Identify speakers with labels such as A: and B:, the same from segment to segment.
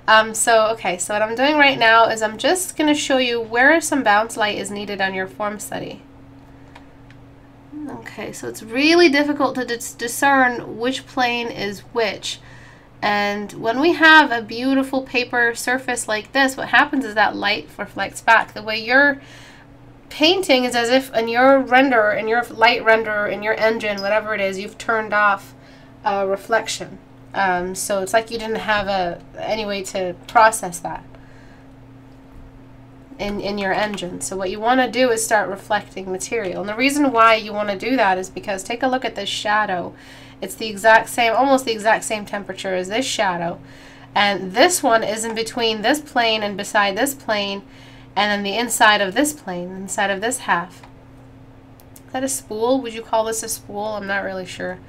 A: Okay, so what I'm doing right now is I'm just going to show you where some bounce light is needed on your form study. Okay, so it's really difficult to discern which plane is which. And when we have a beautiful paper surface like this, what happens is that light reflects back. The way you're painting is as if in your renderer, in your light renderer, in your engine, whatever it is, you've turned off reflection. So it's like you didn't have any way to process that in your engine. So what you want to do is start reflecting material. And the reason why you want to do that is because take a look at this shadow. It's the exact same, almost the exact same temperature as this shadow. And this one is in between this plane and beside this plane, and then the inside of this plane, inside of this half. Is that a spool? Would you call this a spool? I'm not really sure.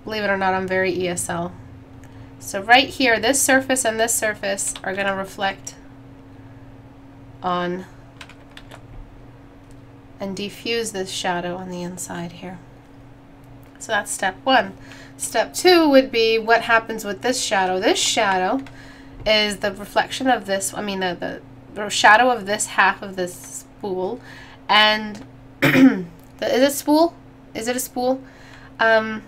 A: Believe it or not, I'm very ESL. So right here, this surface and this surface are going to reflect on and diffuse this shadow on the inside here. So that's step one. Step two would be what happens with this shadow. This shadow is the reflection of this, the shadow of this half of this spool. And is it spool? Is it a spool? And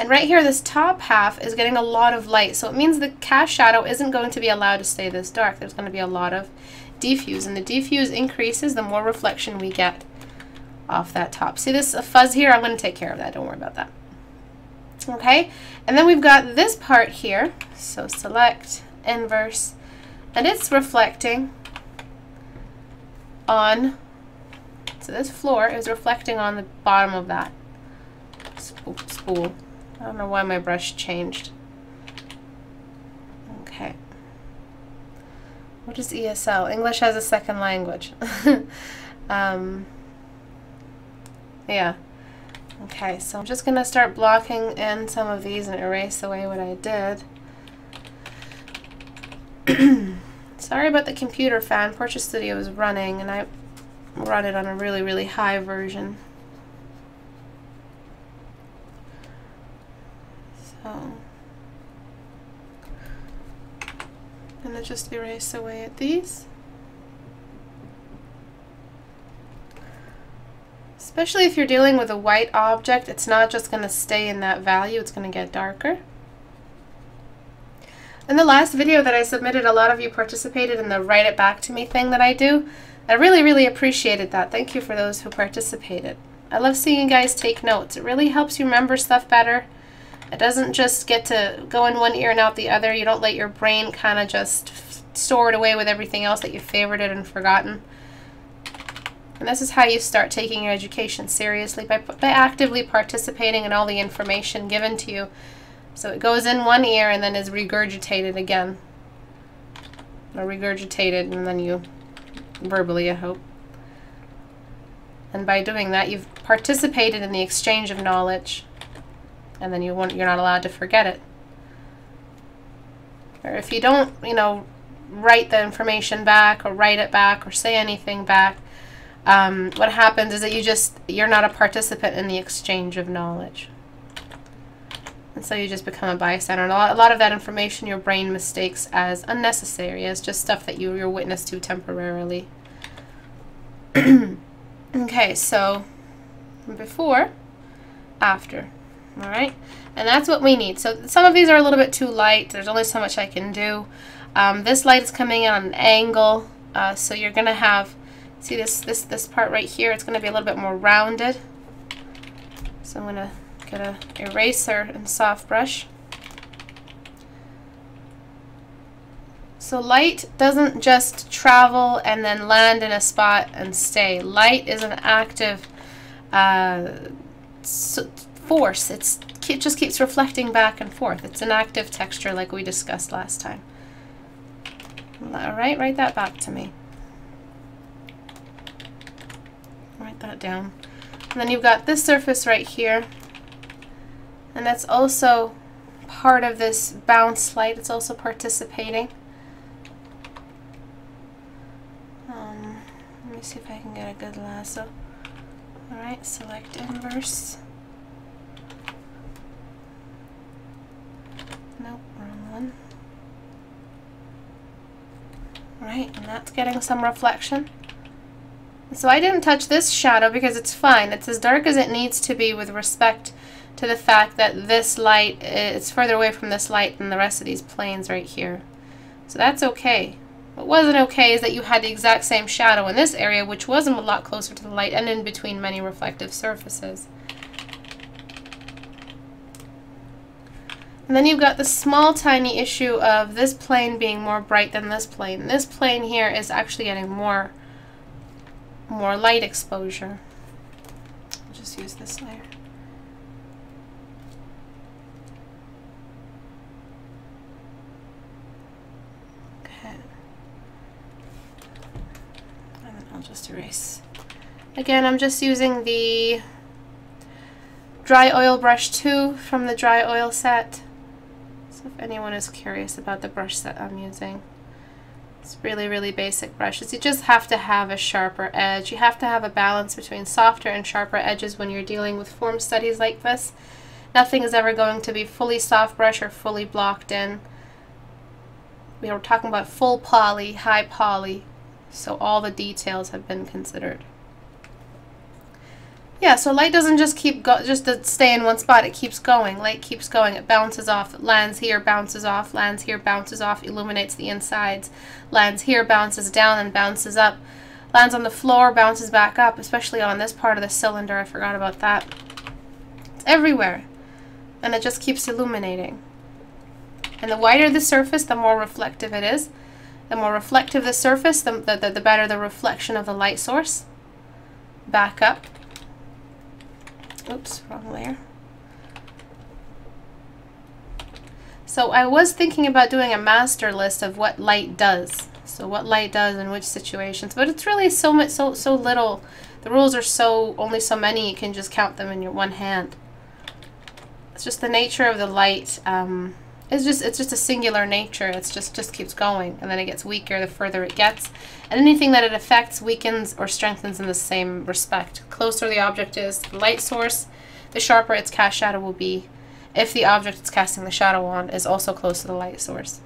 A: right here, this top half is getting a lot of light. So it means the cast shadow isn't going to be allowed to stay this dark. There's going to be a lot of diffuse. And the diffuse increases the more reflection we get off that top. See this fuzz here? I'm going to take care of that. Don't worry about that. Okay, and then we've got this part here. So select, inverse, and it's reflecting on, so this floor is reflecting on the bottom of that spool. I don't know why my brush changed. Okay. What is ESL? English as a second language. Yeah. Okay, so I'm just going to start blocking in some of these and erase away what I did. Sorry about the computer fan. Portrait Studio is running, and I run it on a really, really high version. So I'm going to just erase away at these. Especially if you're dealing with a white object, it's not just going to stay in that value, it's going to get darker. In the last video that I submitted, a lot of you participated in the write it back to me thing that I do. I really, really appreciated that. Thank you for those who participated. I love seeing you guys take notes. It really helps you remember stuff better. It doesn't just get to go in one ear and out the other. You don't let your brain kind of just store it away with everything else that you favorited and forgotten. And this is how you start taking your education seriously, by actively participating in all the information given to you. So it goes in one ear and then is regurgitated again. Or regurgitated and then you verbally, I hope. And by doing that, you've participated in the exchange of knowledge. And then you're not allowed to forget it. Or if you don't, write the information back or write it back or say anything back, what happens is that you're not a participant in the exchange of knowledge. And so you just become a bystander. And a lot of that information your brain mistakes as unnecessary, as just stuff that you're witness to temporarily. Okay, so before, after. Alright, and that's what we need. So some of these are a little bit too light. There's only so much I can do. This light is coming in on an angle, so you're going to have, see this part right here, it's going to be a little bit more rounded. So I'm going to get an eraser and soft brush. So light doesn't just travel and then land in a spot and stay. Light is an active force. It just keeps reflecting back and forth. It's an active texture like we discussed last time. Alright, write that back to me. Write that down. And then you've got this surface right here. And that's also part of this bounce light. It's also participating. Let me see if I can get a good lasso. Alright, select inverse. Nope, wrong one. light, and that's getting some reflection. So I didn't touch this shadow because it's fine. It's as dark as it needs to be with respect to the fact that this light is further away from this light than the rest of these planes right here. So that's okay. What wasn't okay is that you had the exact same shadow in this area, which was a lot closer to the light and in between many reflective surfaces. And then you've got the small tiny issue of this plane being more bright than this plane. This plane here is actually getting more light exposure. I'll just use this layer. Okay. And then I'll just erase. Again, I'm just using the dry oil brush 2 from the dry oil set. So if anyone is curious about the brush set I'm using, it's really, really basic brushes. You just have to have a sharper edge. You have to have a balance between softer and sharper edges when you're dealing with form studies like this. Nothing is ever going to be fully soft brush or fully blocked in. We are talking about full poly, high poly, so all the details have been considered. Yeah, so light doesn't just just stay in one spot. It keeps going. Light keeps going. It bounces off. It lands here, bounces off. Lands here, bounces off. Illuminates the insides. Lands here, bounces down, and bounces up. Lands on the floor, bounces back up, especially on this part of the cylinder. I forgot about that. It's everywhere. And it just keeps illuminating. And the wider the surface, the more reflective it is. The more reflective the surface, the better the reflection of the light source. Back up. Oops, wrong layer. So I was thinking about doing a master list of what light does. So what light does in which situations, but it's really so little. The rules are only so many, you can just count them in your one hand. It's just the nature of the light. It's just a singular nature. It's just keeps going, and then it gets weaker the further it gets. And anything that it affects weakens or strengthens in the same respect. The closer the object is to the light source, the sharper its cast shadow will be if the object it's casting the shadow on is also close to the light source.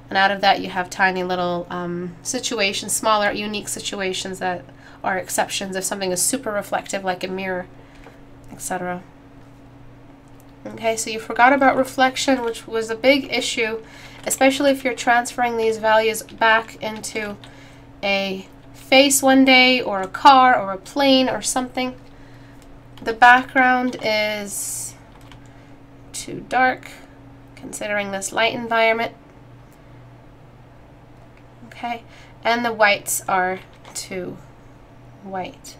A: And out of that you have tiny little situations, smaller, unique situations that are exceptions if something is super reflective like a mirror, etc. Okay, so you forgot about reflection, which was a big issue, especially if you're transferring these values back into a face one day, or a car, or a plane, or something. The background is too dark, considering this light environment. Okay, and the whites are too white.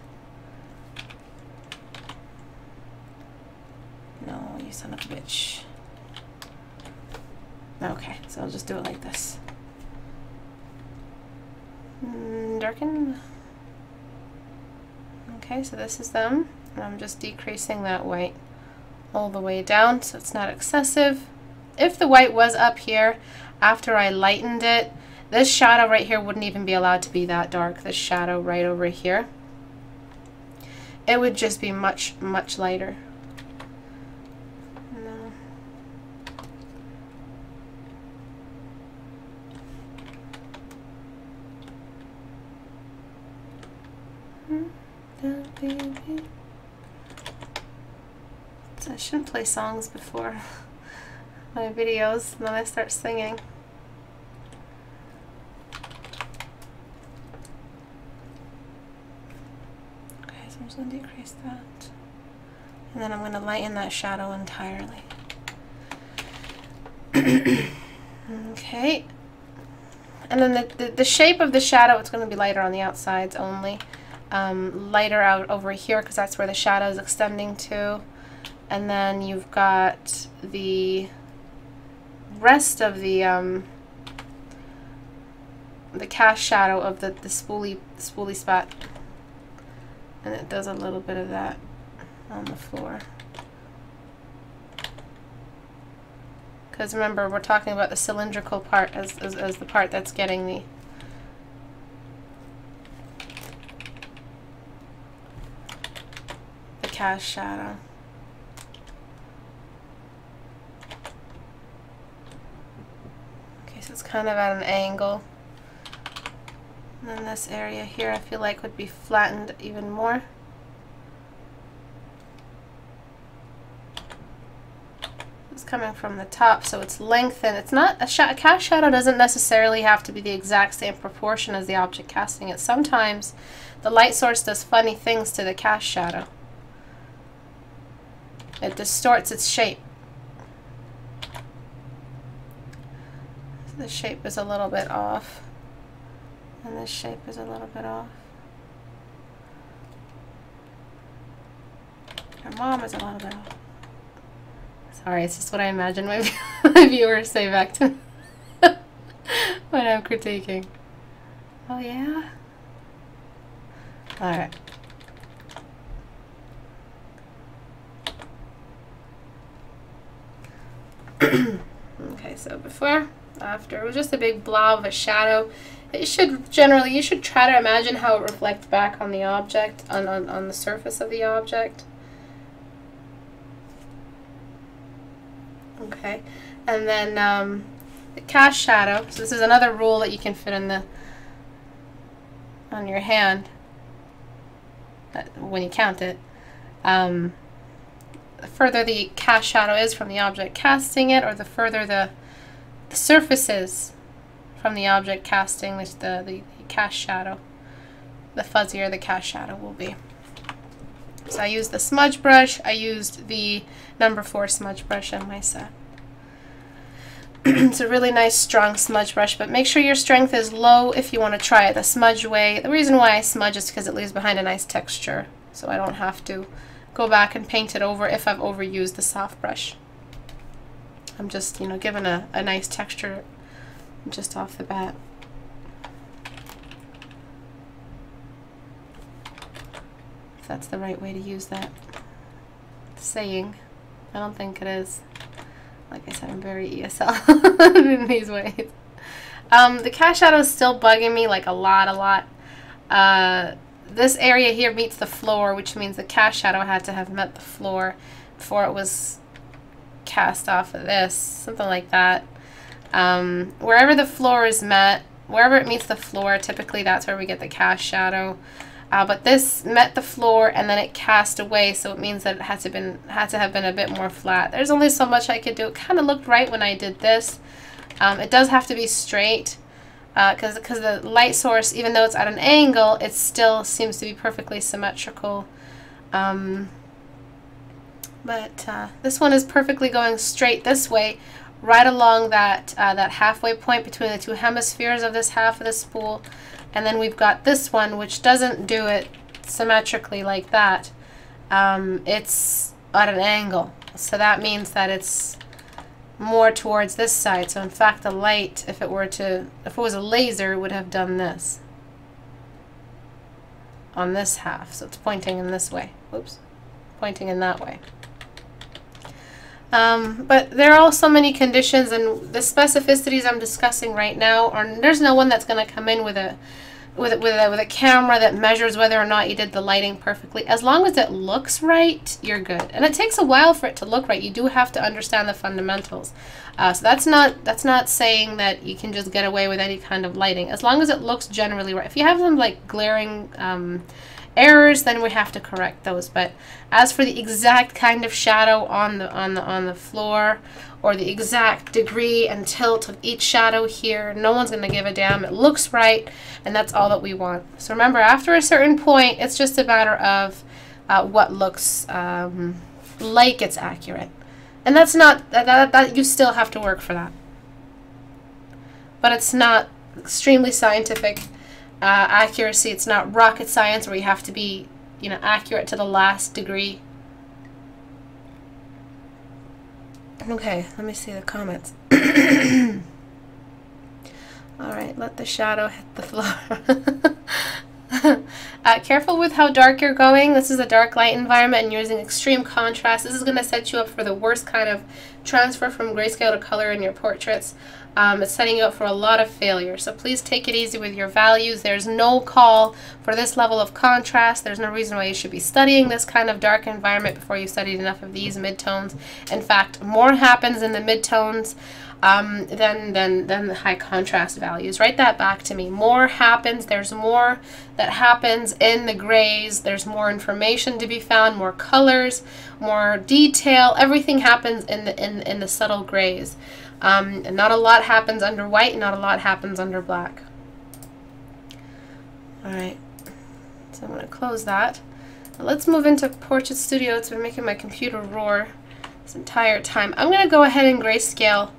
A: No, you son of a bitch. Okay, so I'll just do it like this. Darken. Okay, so this is them. And I'm just decreasing that white all the way down so it's not excessive. If the white was up here after I lightened it, this shadow right here wouldn't even be allowed to be that dark. This shadow right over here, it would just be much, much lighter. So I shouldn't play songs before my videos, and then I start singing. Okay, so I'm just going to decrease that. And then I'm going to lighten that shadow entirely. Okay. And then the shape of the shadow, it's going to be lighter on the outsides only. Lighter out over here because that's where the shadow is extending to. And then you've got the rest of the cast shadow of the spoolie spot. And it does a little bit of that on the floor. Because remember, we're talking about the cylindrical part as the part that's getting the cast shadow. Okay, so it's kind of at an angle. And then this area here I feel like would be flattened even more. It's coming from the top, so it's lengthened. It's not a cast shadow doesn't necessarily have to be the exact same proportion as the object casting it. Sometimes the light source does funny things to the cast shadow. It distorts its shape. So the shape is a little bit off, and this shape is a little bit off. Your mom is a little bit off. Sorry, it's just what I imagine my viewers say back to me when I'm critiquing. Oh yeah? Alright. Okay, so before, after, it was just a big blob of a shadow. It should generally, you should try to imagine how it reflects back on the object, on the surface of the object. Okay, and then the cast shadow. So this is another rule that you can fit in on your hand when you count it. The further the cast shadow is from the object casting it, or the further the surface is from the object casting the cast shadow, the fuzzier the cast shadow will be. So I used the smudge brush. I used the number 4 smudge brush in my set. It's a really nice strong smudge brush, but make sure your strength is low if you want to try it the smudge way. The reason why I smudge is because it leaves behind a nice texture, so I don't have to go back and paint it over if I've overused the soft brush. I'm just, you know, giving a nice texture just off the bat. If that's the right way to use that saying. I don't think it is. Like I said, I'm very ESL in these ways. The cast shadow is still bugging me like a lot. This area here meets the floor, which means the cast shadow had to have met the floor before it was cast off of this, something like that. Wherever the floor is met, wherever it meets the floor, typically that's where we get the cast shadow. But this met the floor and then it cast away, so it means that it had to have been a bit more flat. There's only so much I could do. It kind of looked right when I did this. It does have to be straight because the light source, even though it's at an angle, it still seems to be perfectly symmetrical. But this one is perfectly going straight this way, right along that halfway point between the two hemispheres of this half of the spool. And then we've got this one, which doesn't do it symmetrically like that. It's at an angle. So that means that it's more towards this side. So in fact, the light, if it was a laser, it would have done this on this half. So it's pointing in this way. Oops. Pointing in that way. But there are also many conditions, and the specificities I'm discussing right now there's no one that's going to come in with a camera that measures whether or not you did the lighting perfectly. As long as it looks right, you're good. And it takes a while for it to look right. You do have to understand the fundamentals. So that's not saying that you can just get away with any kind of lighting. As long as it looks generally right. If you have some like glaring errors, then we have to correct those. But as for the exact kind of shadow on the floor, or the exact degree and tilt of each shadow here, no one's going to give a damn. It looks right, and that's all that we want. So remember, after a certain point, it's just a matter of what looks like it's accurate. And that's not, that you still have to work for that. But it's not extremely scientific accuracy. It's not rocket science where you have to be, you know, accurate to the last degree. Okay, let me see the comments. Alright, let the shadow hit the floor. Careful with how dark you're going. This is a dark light environment and you're using extreme contrast. This is going to set you up for the worst kind of transfer from grayscale to color in your portraits. It's setting you up for a lot of failure. So please take it easy with your values. There's no call for this level of contrast. There's no reason why you should be studying this kind of dark environment before you studied enough of these midtones. In fact, more happens in the midtones. than the high contrast values. Write that back to me. More happens. There's more that happens in the grays. There's more information to be found, more colors, more detail. Everything happens in the subtle grays. And not a lot happens under white, and not a lot happens under black. All right, so I'm going to close that. Now let's move into Portrait Studio. It's been making my computer roar this entire time. I'm going to go ahead and grayscale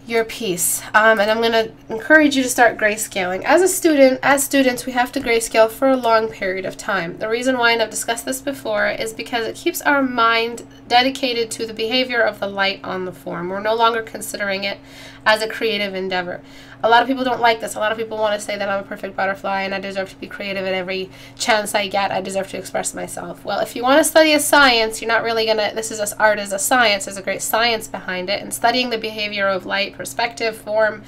A: your piece, and I'm going to encourage you to start grayscaling. As students, we have to grayscale for a long period of time. The reason why, and I've discussed this before, is because it keeps our mind dedicated to the behavior of the light on the form. We're no longer considering it as a creative endeavor. A lot of people don't like this. A lot of people want to say that I'm a perfect butterfly and I deserve to be creative at every chance I get. I deserve to express myself. Well, if you want to study a science, you're not really going to, this is art as a science. There's a great science behind it. And studying the behavior of light, perspective, form,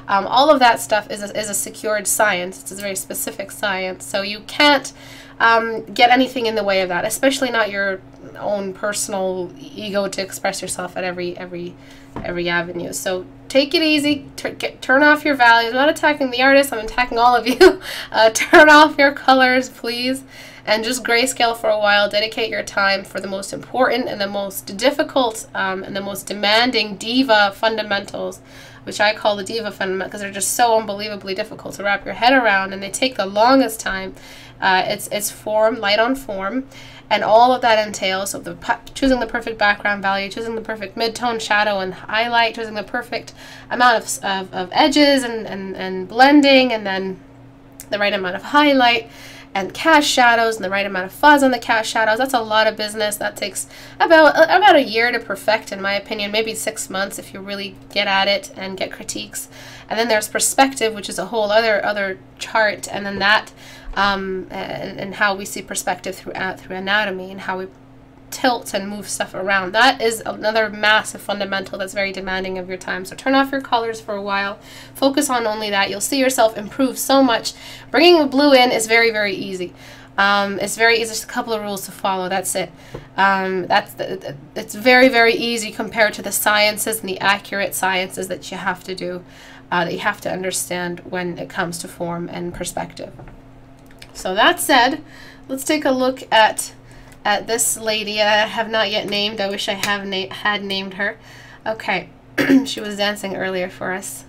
A: all of that stuff is a secured science. It's a very specific science. So you can't get anything in the way of that, especially not your own personal ego to express yourself at every avenue. So take it easy, turn off your values. I'm not attacking the artist, I'm attacking all of you. Turn off your colors, please, and just grayscale for a while. Dedicate your time for the most important and the most difficult and the most demanding diva fundamentals, which I call the diva fundamentals because they're just so unbelievably difficult to wrap your head around, and they take the longest time. It's form, light on form, and all of that entails, so choosing the perfect background value, choosing the perfect mid-tone shadow and highlight, choosing the perfect amount of edges and blending, and then the right amount of highlight and cast shadows and the right amount of fuzz on the cast shadows. That's a lot of business. That takes about a year to perfect, in my opinion, maybe 6 months if you really get at it and get critiques. And then there's perspective, which is a whole other chart, and then that and how we see perspective through anatomy and how we tilt and move stuff around. That is another massive fundamental that's very demanding of your time. So turn off your colors for a while. Focus on only that. You'll see yourself improve so much. Bringing the blue in is very, very easy. It's very easy. Just a couple of rules to follow. That's it. It's very, very easy compared to the sciences and the accurate sciences that you have to do, that you have to understand when it comes to form and perspective. So that said, let's take a look at this lady I have not yet named. I wish I had named her. Okay, she was dancing earlier for us.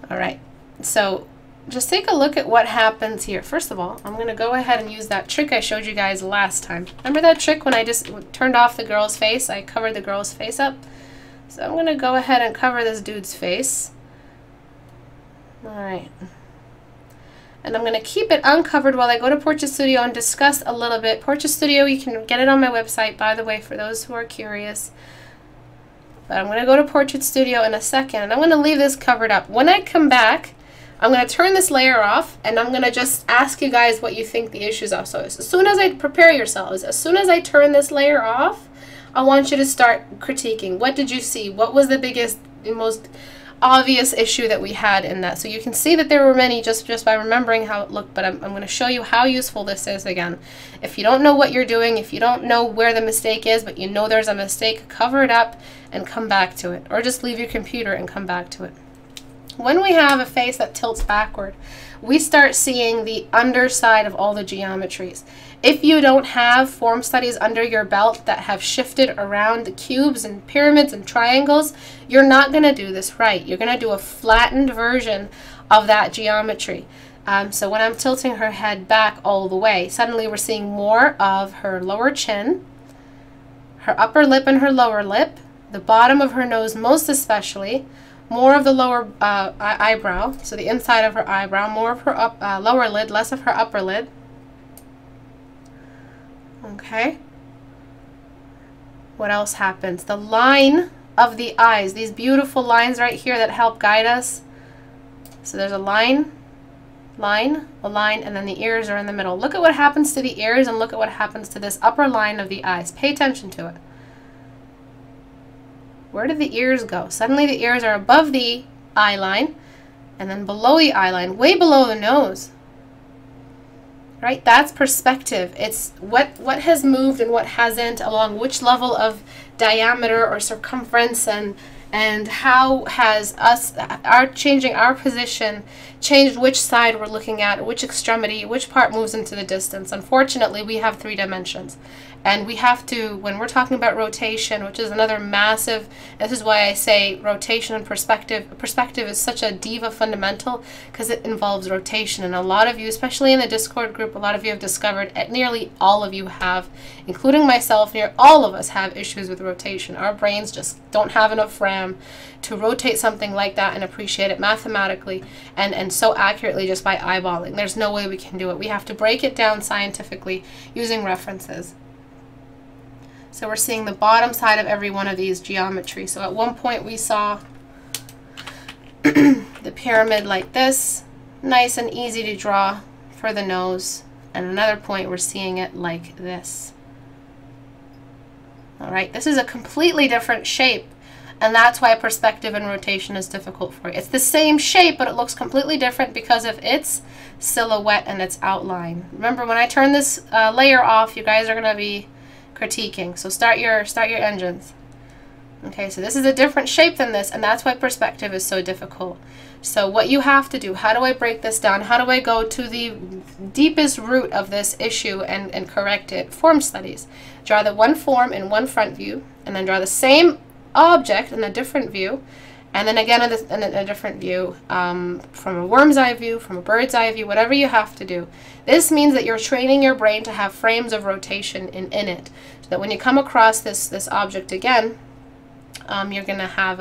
A: All right, so just take a look at what happens here. First of all, I'm going to go ahead and use that trick I showed you guys last time. Remember that trick when I just turned off the girl's face? I covered the girl's face up. So I'm going to go ahead and cover this dude's face. All right. And I'm going to keep it uncovered while I go to Portrait Studio and discuss a little bit. Portrait Studio, you can get it on my website, by the way, for those who are curious. But I'm going to go to Portrait Studio in a second, and I'm going to leave this covered up. When I come back, I'm going to turn this layer off, and I'm going to just ask you guys what you think the issues are. So as soon as I prepare yourselves, as soon as I turn this layer off, I want you to start critiquing. What did you see? What was the biggest, the most obvious issue that we had in that? So you can see that there were many just by remembering how it looked, but I'm going to show you how useful this is again. If you don't know what you're doing, if you don't know where the mistake is, but you know there's a mistake, cover it up and come back to it, or just leave your computer and come back to it. When we have a face that tilts backward, we start seeing the underside of all the geometries. If you don't have form studies under your belt that have shifted around the cubes and pyramids and triangles, you're not going to do this right. You're going to do a flattened version of that geometry. So when I'm tilting her head back all the way, suddenly we're seeing more of her lower chin, her upper lip and her lower lip, the bottom of her nose most especially, more of the lower eyebrow, so the inside of her eyebrow, more of her lower lid, less of her upper lid. Okay. What else happens? The line of the eyes, these beautiful lines right here that help guide us. So there's a line, a line, and then the ears are in the middle. Look at what happens to the ears and look at what happens to this upper line of the eyes. Pay attention to it. Where did the ears go? Suddenly the ears are above the eye line and then below the eye line, way below the nose. Right? That's perspective. It's what has moved and what hasn't, along which level of diameter or circumference and and how has our changing our position changed which side we're looking at, which extremity, which part moves into the distance. Unfortunately, we have 3 dimensions. And we have to, when we're talking about rotation, which is another massive, this is why I say rotation and perspective. Perspective is such a diva fundamental because it involves rotation. And a lot of you, especially in the Discord group, a lot of you have discovered, nearly all of you have, including myself, near all of us have issues with rotation. Our brains just don't have enough RAM to rotate something like that and appreciate it mathematically and so accurately just by eyeballing. There's no way we can do it. We have to break it down scientifically using references. So we're seeing the bottom side of every one of these geometry. So at one point we saw the pyramid like this, nice and easy to draw for the nose. And another point we're seeing it like this. All right, this is a completely different shape. And that's why perspective and rotation is difficult for you. It's the same shape, but it looks completely different because of its silhouette and its outline. Remember, when I turn this layer off, you guys are going to be critiquing. So start your engines. Okay, so this is a different shape than this, and that's why perspective is so difficult. So what you have to do, how do I break this down? How do I go to the deepest root of this issue and correct it? Form studies. Draw the one form in one front view, and then draw the same object in a different view, and then again in a different view, from a worm's eye view, from a bird's eye view, whatever you have to do. This means that you're training your brain to have frames of rotation in it, so that when you come across this object again, you're going to have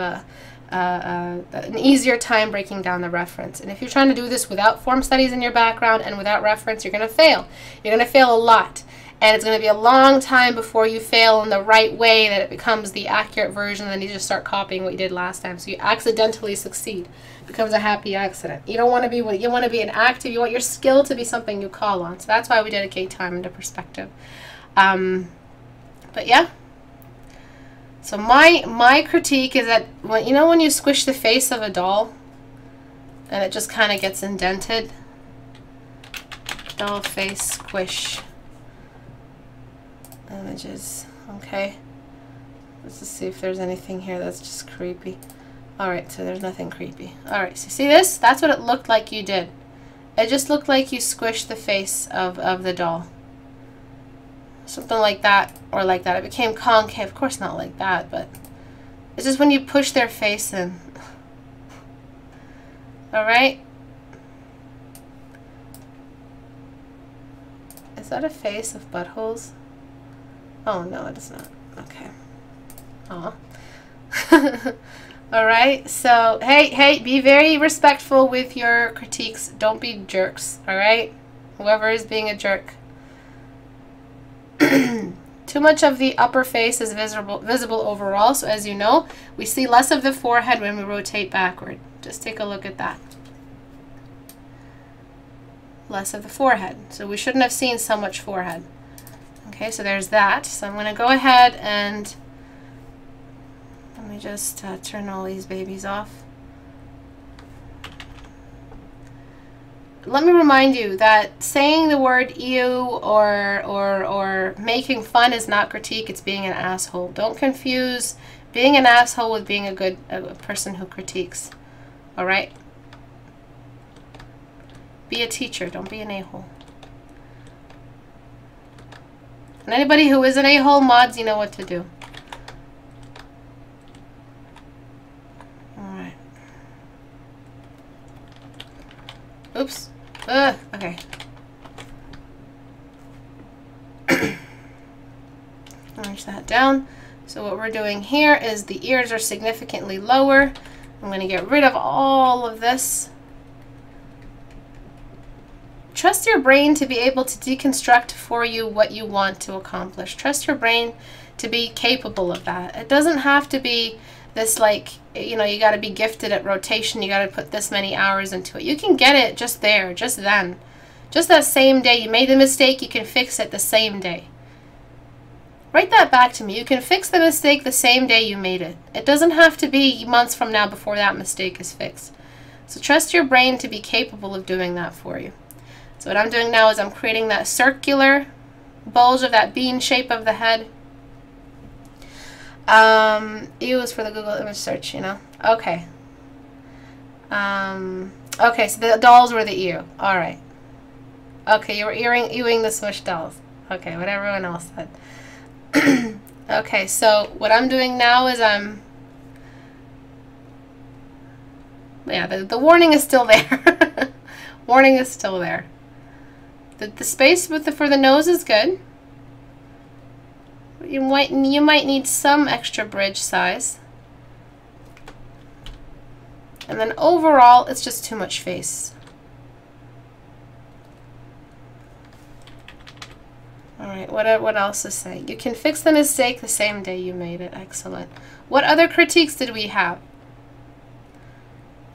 A: an easier time breaking down the reference. And if you're trying to do this without form studies in your background and without reference, you're going to fail. You're going to fail a lot. And it's going to be a long time before you fail in the right way that it becomes the accurate version, and then you just start copying what you did last time. So you accidentally succeed. It becomes a happy accident. You don't want to be what you want to be an active. You want your skill to be something you call on. So that's why we dedicate time into perspective. But yeah. So my critique is that when you squish the face of a doll and it just kind of gets indented. Doll face squish. Images. Okay. Let's just see if there's anything here that's just creepy. Alright, so there's nothing creepy. Alright, so see this? That's what it looked like you did. It just looked like you squished the face of the doll. Something like that, or like that. It became concave. Of course not like that, but it's just when you push their face in. Alright? Is that a face of buttholes? Oh, no, it is not. Okay. Aw. Alright, so, hey, be very respectful with your critiques. Don't be jerks, alright? Whoever is being a jerk. Too much of the upper face is visible overall, so as you know, we see less of the forehead when we rotate backward. Just take a look at that. Less of the forehead. So we shouldn't have seen so much forehead. Okay, so there's that. So I'm going to go ahead and let me just turn all these babies off. Let me remind you that saying the word ew or making fun is not critique, it's being an asshole. Don't confuse being an asshole with being a person who critiques. Alright? Be a teacher, don't be an a-hole. And anybody who is an a-hole, mods, you know what to do. Alright. Oops. Okay. Punch that down. So what we're doing here is the ears are significantly lower. I'm going to get rid of all of this. Trust your brain to be able to deconstruct for you what you want to accomplish. Trust your brain to be capable of that. It doesn't have to be this, like, you know, you got to be gifted at rotation. You got to put this many hours into it. You can get it just there, just then. Just that same day. You made the mistake, you can fix it the same day. Write that back to me. You can fix the mistake the same day you made it. It doesn't have to be months from now before that mistake is fixed. So trust your brain to be capable of doing that for you. So what I'm doing now is I'm creating that circular bulge of that bean shape of the head. E was for the Google image search, you know. Okay. Okay, so the dolls were the ew. All right. Okay, you were ewing the Smush dolls. Okay, what everyone else said. Okay, so what I'm doing now is yeah, the warning is still there. Warning is still there. The space with for the nose is good. You might need some extra bridge size. And then overall, it's just too much face. All right, what else to say? You can fix the mistake the same day you made it. Excellent. What other critiques did we have?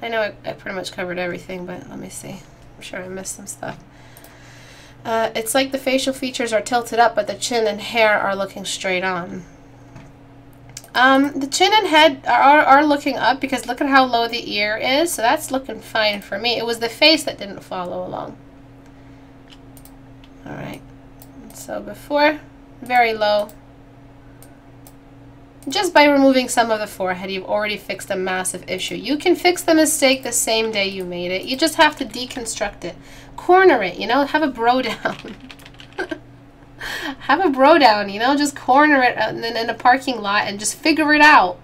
A: I know I pretty much covered everything, but let me see. I'm sure I missed some stuff. It's like the facial features are tilted up, but the chin and hair are looking straight on. The chin and head are looking up because look at how low the ear is, so that's looking fine for me. It was the face that didn't follow along. All right, so before, very low. Just by removing some of the forehead, you've already fixed a massive issue. You can fix the mistake the same day you made it. You just have to deconstruct it. Corner it, you know, have a bro down. Have a bro down, you know, just corner it in a parking lot and just figure it out.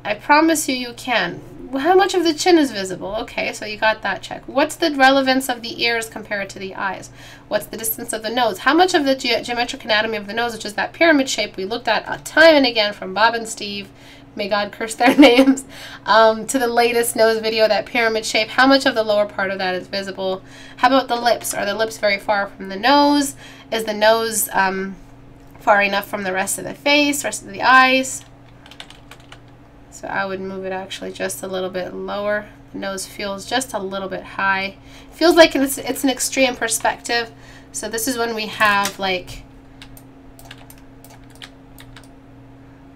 A: I promise you, you can. How much of the chin is visible? Okay, so you got that check. What's the relevance of the ears compared to the eyes? What's the distance of the nose? How much of the geometric anatomy of the nose, which is that pyramid shape we looked at time and again from Bob and Steve, may God curse their names, to the latest nose video, that pyramid shape, how much of the lower part of that is visible? How about the lips? Are the lips very far from the nose? Is the nose far enough from the rest of the face, rest of the eyes? So I would move it actually just a little bit lower. The nose feels just a little bit high. Feels like it's an extreme perspective. So this is when we have like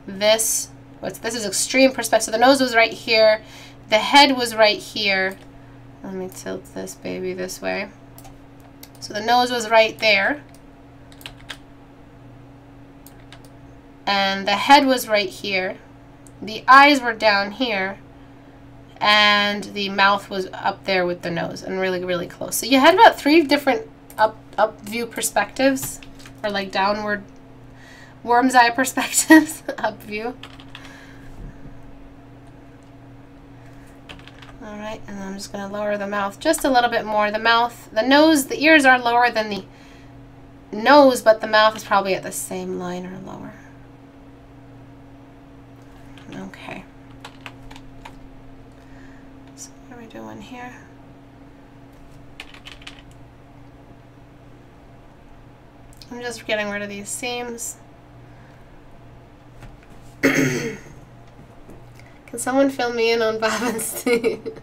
A: this. This is extreme perspective. So the nose was right here. The head was right here. Let me tilt this baby this way. So the nose was right there. And the head was right here. The eyes were down here, and the mouth was up there with the nose and really, really close. So you had about 3 different up view perspectives, or like downward worm's eye perspectives, up view. All right, and I'm just going to lower the mouth just a little bit more. The mouth, the nose, the ears are lower than the nose, but the mouth is probably at the same line or lower. Okay. So what are we doing here? I'm just getting rid of these seams. Can someone fill me in on Bob and Steve?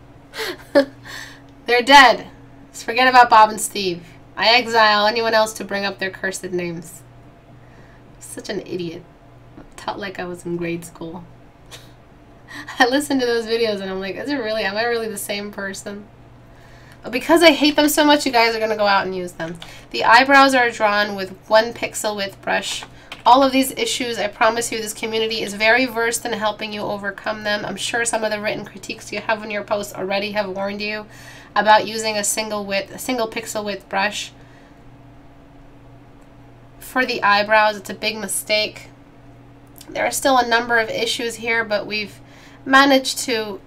A: They're dead. Just forget about Bob and Steve. I exile anyone else to bring up their cursed names. I'm such an idiot. I'm taught like I was in grade school. I listen to those videos and I'm like, is it really? Am I really the same person? But because I hate them so much, you guys are going to go out and use them. The eyebrows are drawn with 1 pixel width brush. All of these issues, I promise you, this community is very versed in helping you overcome them. I'm sure some of the written critiques you have in your posts already have warned you about using a single pixel width brush. For the eyebrows, it's a big mistake. There are still a number of issues here, but we've managed to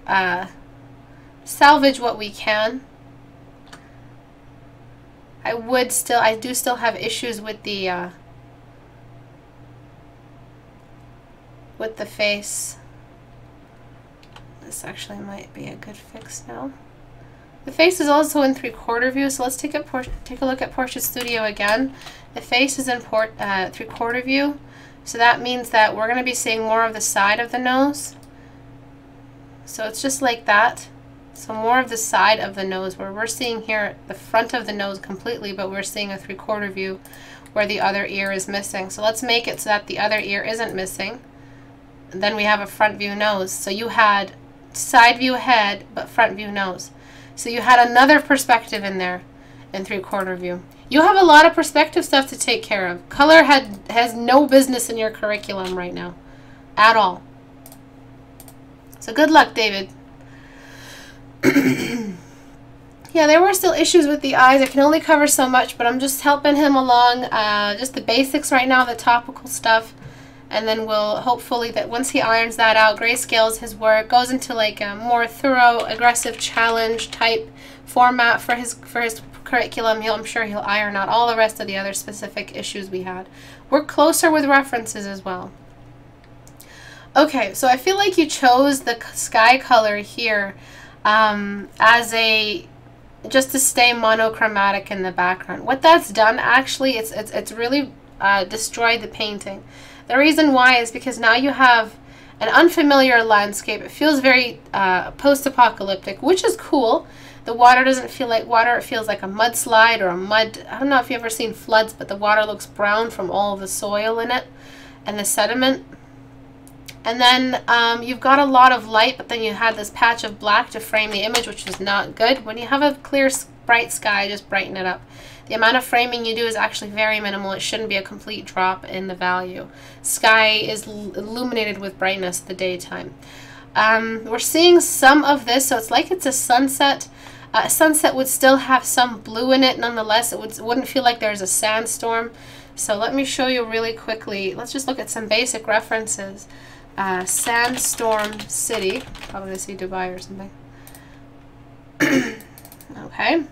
A: salvage what we can. I do still have issues with the face. This actually might be a good fix now. The face is also in 3/4 view, so let's take a look at Portia Studio again. The face is in 3/4 view, so that means that we're going to be seeing more of the side of the nose. So it's just like that. So more of the side of the nose, where we're seeing here the front of the nose completely, but we're seeing a 3/4 view where the other ear is missing. So let's make it so that the other ear isn't missing. And then we have a front view nose. So you had side view head, but front view nose. So you had another perspective in there in 3/4 view. You have a lot of perspective stuff to take care of. Color has no business in your curriculum right now. At all. So good luck, David. Yeah, there were still issues with the eyes. I can only cover so much, but I'm just helping him along. Just the basics right now, the topical stuff. And then we'll hopefully that once he irons that out, grayscales his work, goes into like a more thorough, aggressive challenge type format for his curriculum. I'm sure he'll iron out all the rest of the other specific issues we had. Work closer with references as well. Okay, so I feel like you chose the sky color here as a just to stay monochromatic in the background. What that's done actually, it's really destroyed the painting. The reason why is because now you have an unfamiliar landscape. It feels very post-apocalyptic, which is cool. The water doesn't feel like water. It feels like a mudslide or a mud. I don't know if you've ever seen floods, but the water looks brown from all the soil in it and the sediment. And then you've got a lot of light, but then you had this patch of black to frame the image, which is not good. When you have a clear, bright sky, just brighten it up. The amount of framing you do is actually very minimal. It shouldn't be a complete drop in the value. Sky is illuminated with brightness at the daytime. We're seeing some of this, so it's like it's a sunset. A sunset would still have some blue in it. Nonetheless, it wouldn't feel like there's a sandstorm. So let me show you really quickly. Let's just look at some basic references. Sandstorm City. Probably going to see Dubai or something. Okay.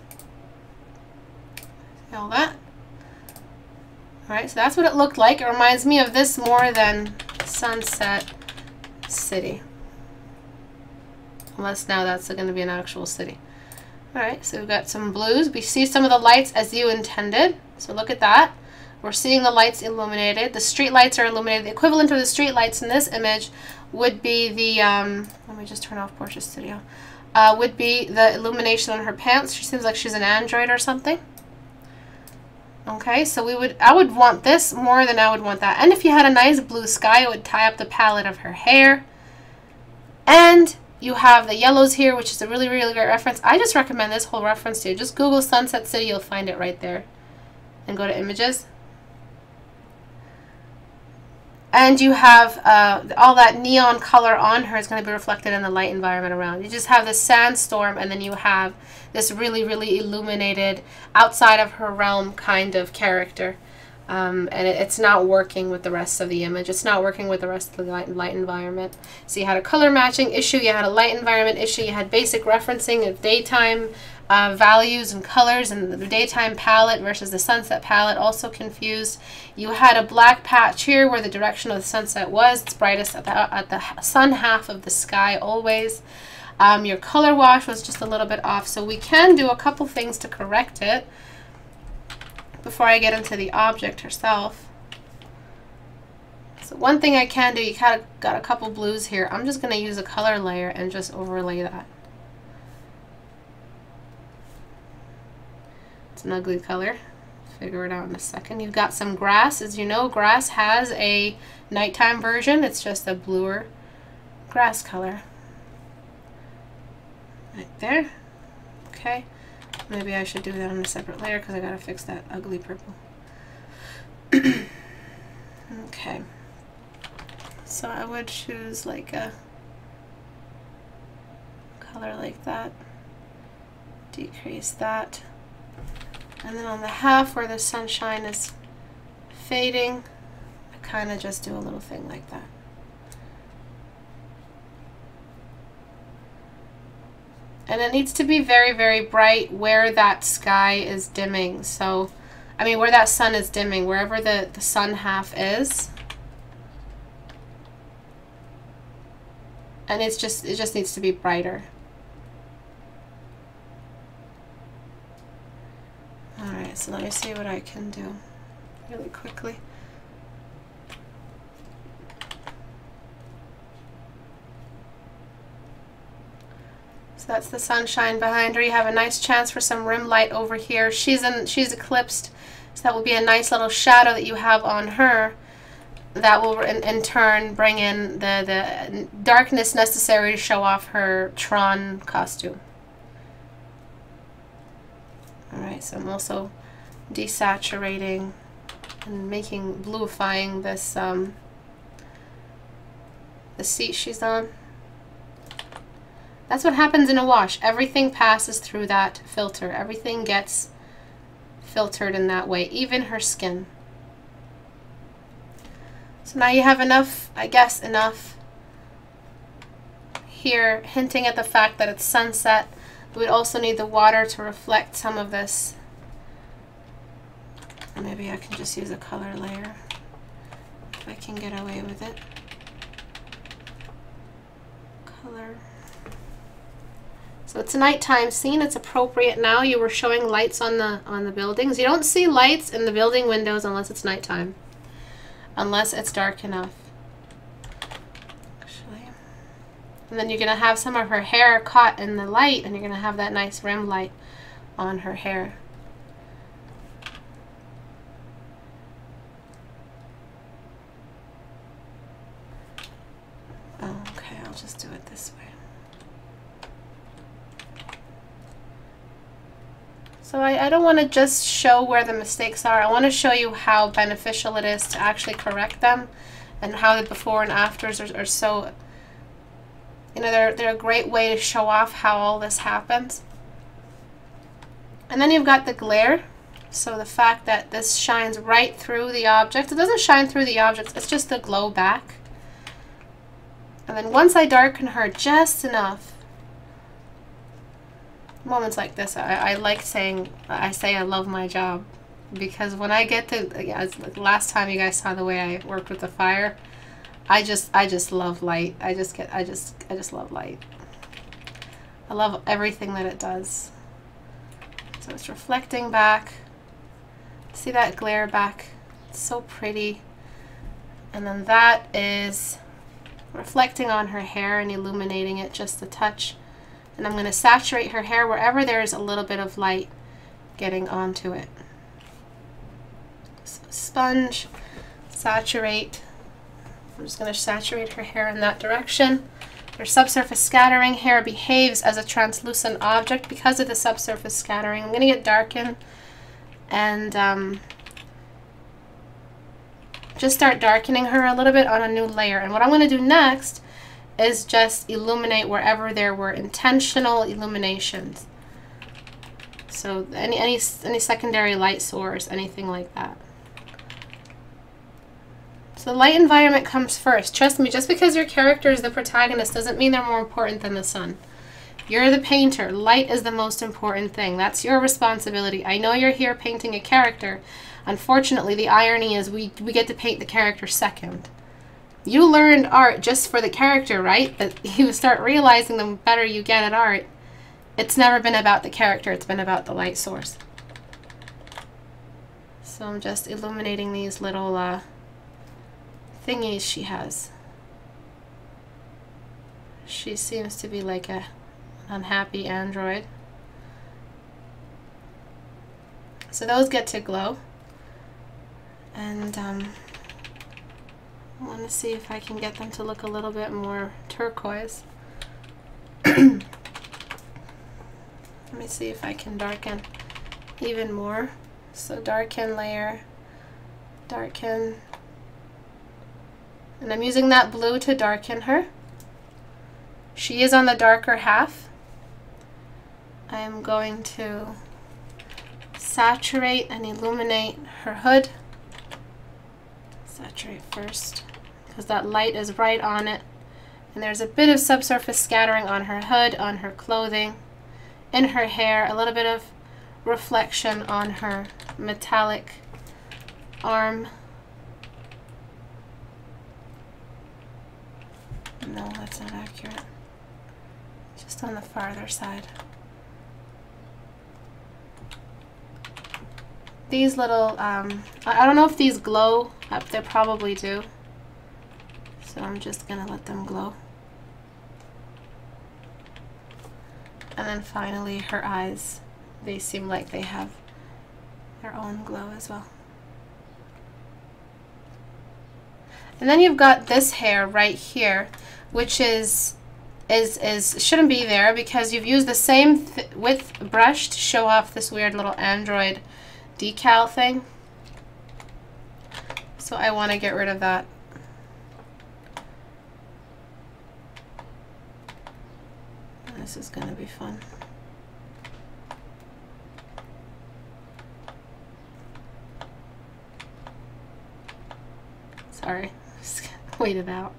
A: See all that? Alright, so that's what it looked like. It reminds me of this more than Sunset City. Unless now that's going to be an actual city. Alright, so we've got some blues. We see some of the lights as you intended. So look at that. We're seeing the lights illuminated. The street lights are illuminated. The equivalent of the street lights in this image would be the, let me just turn off Portia Studio, would be the illumination on her pants. She seems like she's an android or something. Okay, so I would want this more than I would want that. And if you had a nice blue sky, it would tie up the palette of her hair. And you have the yellows here, which is a really, really great reference. I just recommend this whole reference to you. Just Google Sunset City, you'll find it right there. And go to images. And you have all that neon color on her is going to be reflected in the light environment around. You just have this sandstorm, and then you have this really, really illuminated, outside of her realm kind of character. And it's not working with the rest of the image. It's not working with the rest of the light environment. So you had a color matching issue, you had a light environment issue, you had basic referencing of daytime values and colors, and the daytime palette versus the sunset palette also confused. You had a black patch here where the direction of the sunset was. It's brightest at the sun half of the sky always. Your color wash was just a little bit off, so we can do a couple things to correct it before I get into the object herself. So one thing I can do, you kind of got a couple blues here. I'm just going to use a color layer and just overlay that. It's an ugly color. Figure it out in a second. You've got some grass. As you know, grass has a nighttime version. It's just a bluer grass color. Right there. Okay. Maybe I should do that on a separate layer because I gotta fix that ugly purple. Okay. So I would choose like a color like that. Decrease that. And then on the half where the sunshine is fading, I kind of just do a little thing like that. And it needs to be very, very bright where that sky is dimming. So, I mean, where that sun is dimming, wherever the sun half is. And it just needs to be brighter. Alright, so let me see what I can do really quickly. So that's the sunshine behind her. You have a nice chance for some rim light over here. She's eclipsed, so that will be a nice little shadow that you have on her. That will in turn bring in the darkness necessary to show off her Tron costume. Alright, so I'm also desaturating and bluifying this the seat she's on. That's what happens in a wash. Everything passes through that filter. Everything gets filtered in that way, even her skin. So now you have enough, I guess, enough here, hinting at the fact that it's sunset. We would also need the water to reflect some of this. Or maybe I can just use a color layer if I can get away with it. Color. So it's a nighttime scene. It's appropriate now. You were showing lights on the buildings. You don't see lights in the building windows unless it's nighttime, unless it's dark enough. Actually, and then you're gonna have some of her hair caught in the light, and you're gonna have that nice rim light on her hair. Oh, okay, I'll just do it this way. So I don't want to just show where the mistakes are. I want to show you how beneficial it is to actually correct them, and how the before and afters are so, you know, they're a great way to show off how all this happens. And then you've got the glare. So the fact that this shines right through the object. It doesn't shine through the object, it's just the glow back. And then once I darken her just enough, moments like this, I like saying, I love my job, because when I get to, like last time you guys saw the way I worked with the fire, I just love light. I just love light. I love everything that it does. So it's reflecting back. See that glare back? It's so pretty. And then that is reflecting on her hair and illuminating it just a touch. And I'm going to saturate her hair wherever there's a little bit of light getting onto it. So sponge, saturate. I'm just going to saturate her hair in that direction. Her subsurface scattering hair behaves as a translucent object because of the subsurface scattering. I'm going to get darken and just start darkening her a little bit on a new layer. And what I'm going to do next is just illuminate wherever there were intentional illuminations. So any secondary light source, anything like that. So the light environment comes first. Trust me, just because your character is the protagonist doesn't mean they're more important than the sun. You're the painter. Light is the most important thing. That's your responsibility. I know you're here painting a character. Unfortunately, the irony is we get to paint the character second. You learned art just for the character, right? But you start realizing the better you get at art, it's never been about the character, it's been about the light source. So I'm just illuminating these little thingies she has. She seems to be like an unhappy android. So those get to glow. And I want to see if I can get them to look a little bit more turquoise. Let me see if I can darken even more. So darken layer, darken. And I'm using that blue to darken her. She is on the darker half. I'm going to saturate and illuminate her hood. Saturate first, because that light is right on it. And there's a bit of subsurface scattering on her hood, on her clothing, in her hair, a little bit of reflection on her metallic arm. No, that's not accurate. Just on the farther side. These little, I don't know if these glow. They probably do. So I'm just gonna let them glow. And then finally her eyes. They seem like they have their own glow as well. And then you've got this hair right here, which shouldn't be there because you've used the same width brush to show off this weird little android decal thing. So I want to get rid of that. This is going to be fun. Sorry, just wait it out.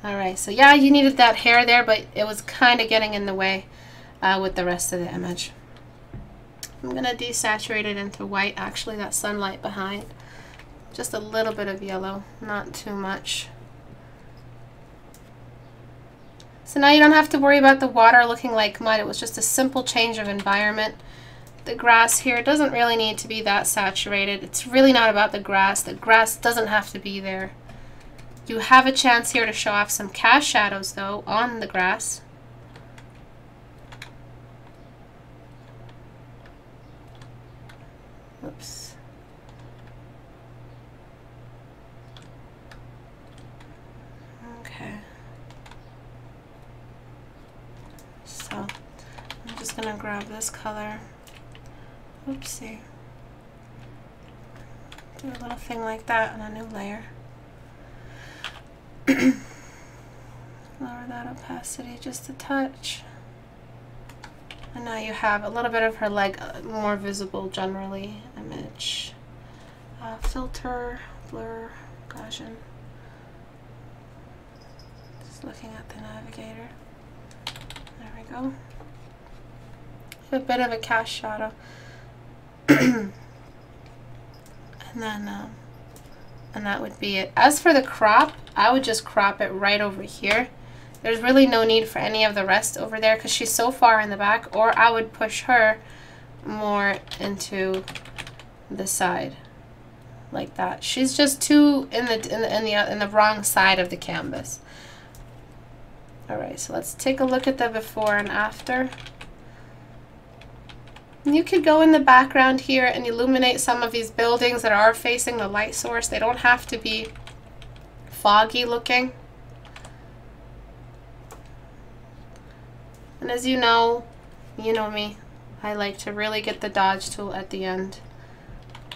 A: Alright, so yeah, you needed that hair there, but it was kind of getting in the way with the rest of the image. I'm going to desaturate it into white, actually, that sunlight behind. Just a little bit of yellow, not too much. So now you don't have to worry about the water looking like mud. It was just a simple change of environment. The grass here doesn't really need to be that saturated. It's really not about the grass. The grass doesn't have to be there. You have a chance here to show off some cast shadows though on the grass. Oops. Okay. So I'm just gonna grab this color. Oopsie. Do a little thing like that on a new layer. Lower that opacity just a touch. And now you have a little bit of her leg more visible generally. Image. Filter, blur, Gaussian. Just looking at the navigator. There we go. A bit of a cast shadow. And then, and that would be it. As for the crop, I would just crop it right over here. There's really no need for any of the rest over there because she's so far in the back, or I would push her more into the side like that. She's just too in the wrong side of the canvas. All right, so let's take a look at the before and after. You could go in the background here and illuminate some of these buildings that are facing the light source. They don't have to be foggy looking. And as you know me, I like to really get the dodge tool at the end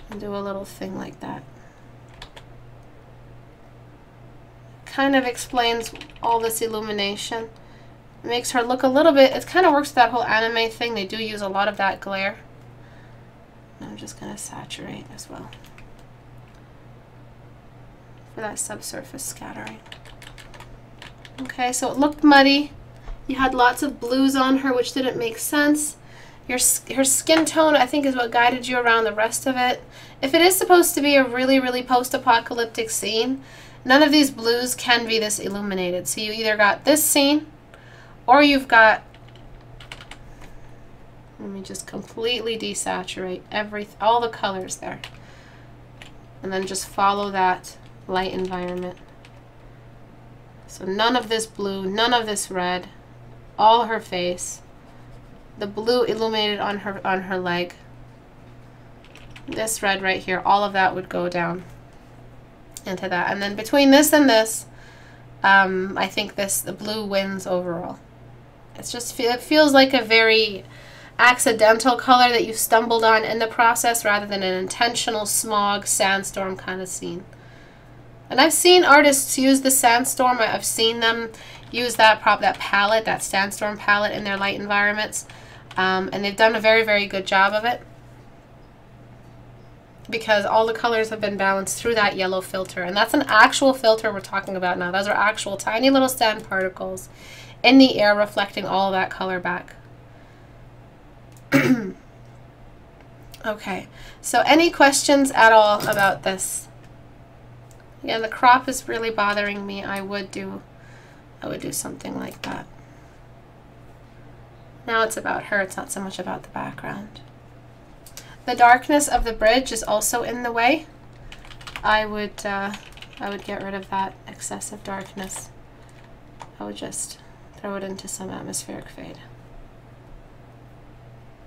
A: and do a little thing like that. Kind of explains all this illumination. It makes her look a little bit, it kind of works with that whole anime thing. They do use a lot of that glare. And I'm just going to saturate as well for that subsurface scattering. Okay, so it looked muddy. You had lots of blues on her, which didn't make sense. Her skin tone, I think, is what guided you around the rest of it. If it is supposed to be a really, really post-apocalyptic scene, none of these blues can be this illuminated. So you either got this scene, or you've got, let me just completely desaturate all the colors there. And then just follow that light environment. So none of this blue, none of this red, all her face. The blue illuminated on her leg. This red right here, all of that would go down into that. And then between this and this, I think the blue wins overall. It's just, it feels like a very accidental color that you stumbled on in the process rather than an intentional smog sandstorm kind of scene. And I've seen artists use the sandstorm. I've seen them use that palette, that sandstorm palette in their light environments. And they've done a very, very good job of it because all the colors have been balanced through that yellow filter. And that's an actual filter we're talking about now. Those are actual tiny little sand particles in the air reflecting all of that color back. Okay, so any questions at all about this? Yeah, the crop is really bothering me. I would do something like that. Now it's about her, it's not so much about the background. The darkness of the bridge is also in the way. I would get rid of that excessive darkness. I would just throw it into some atmospheric fade.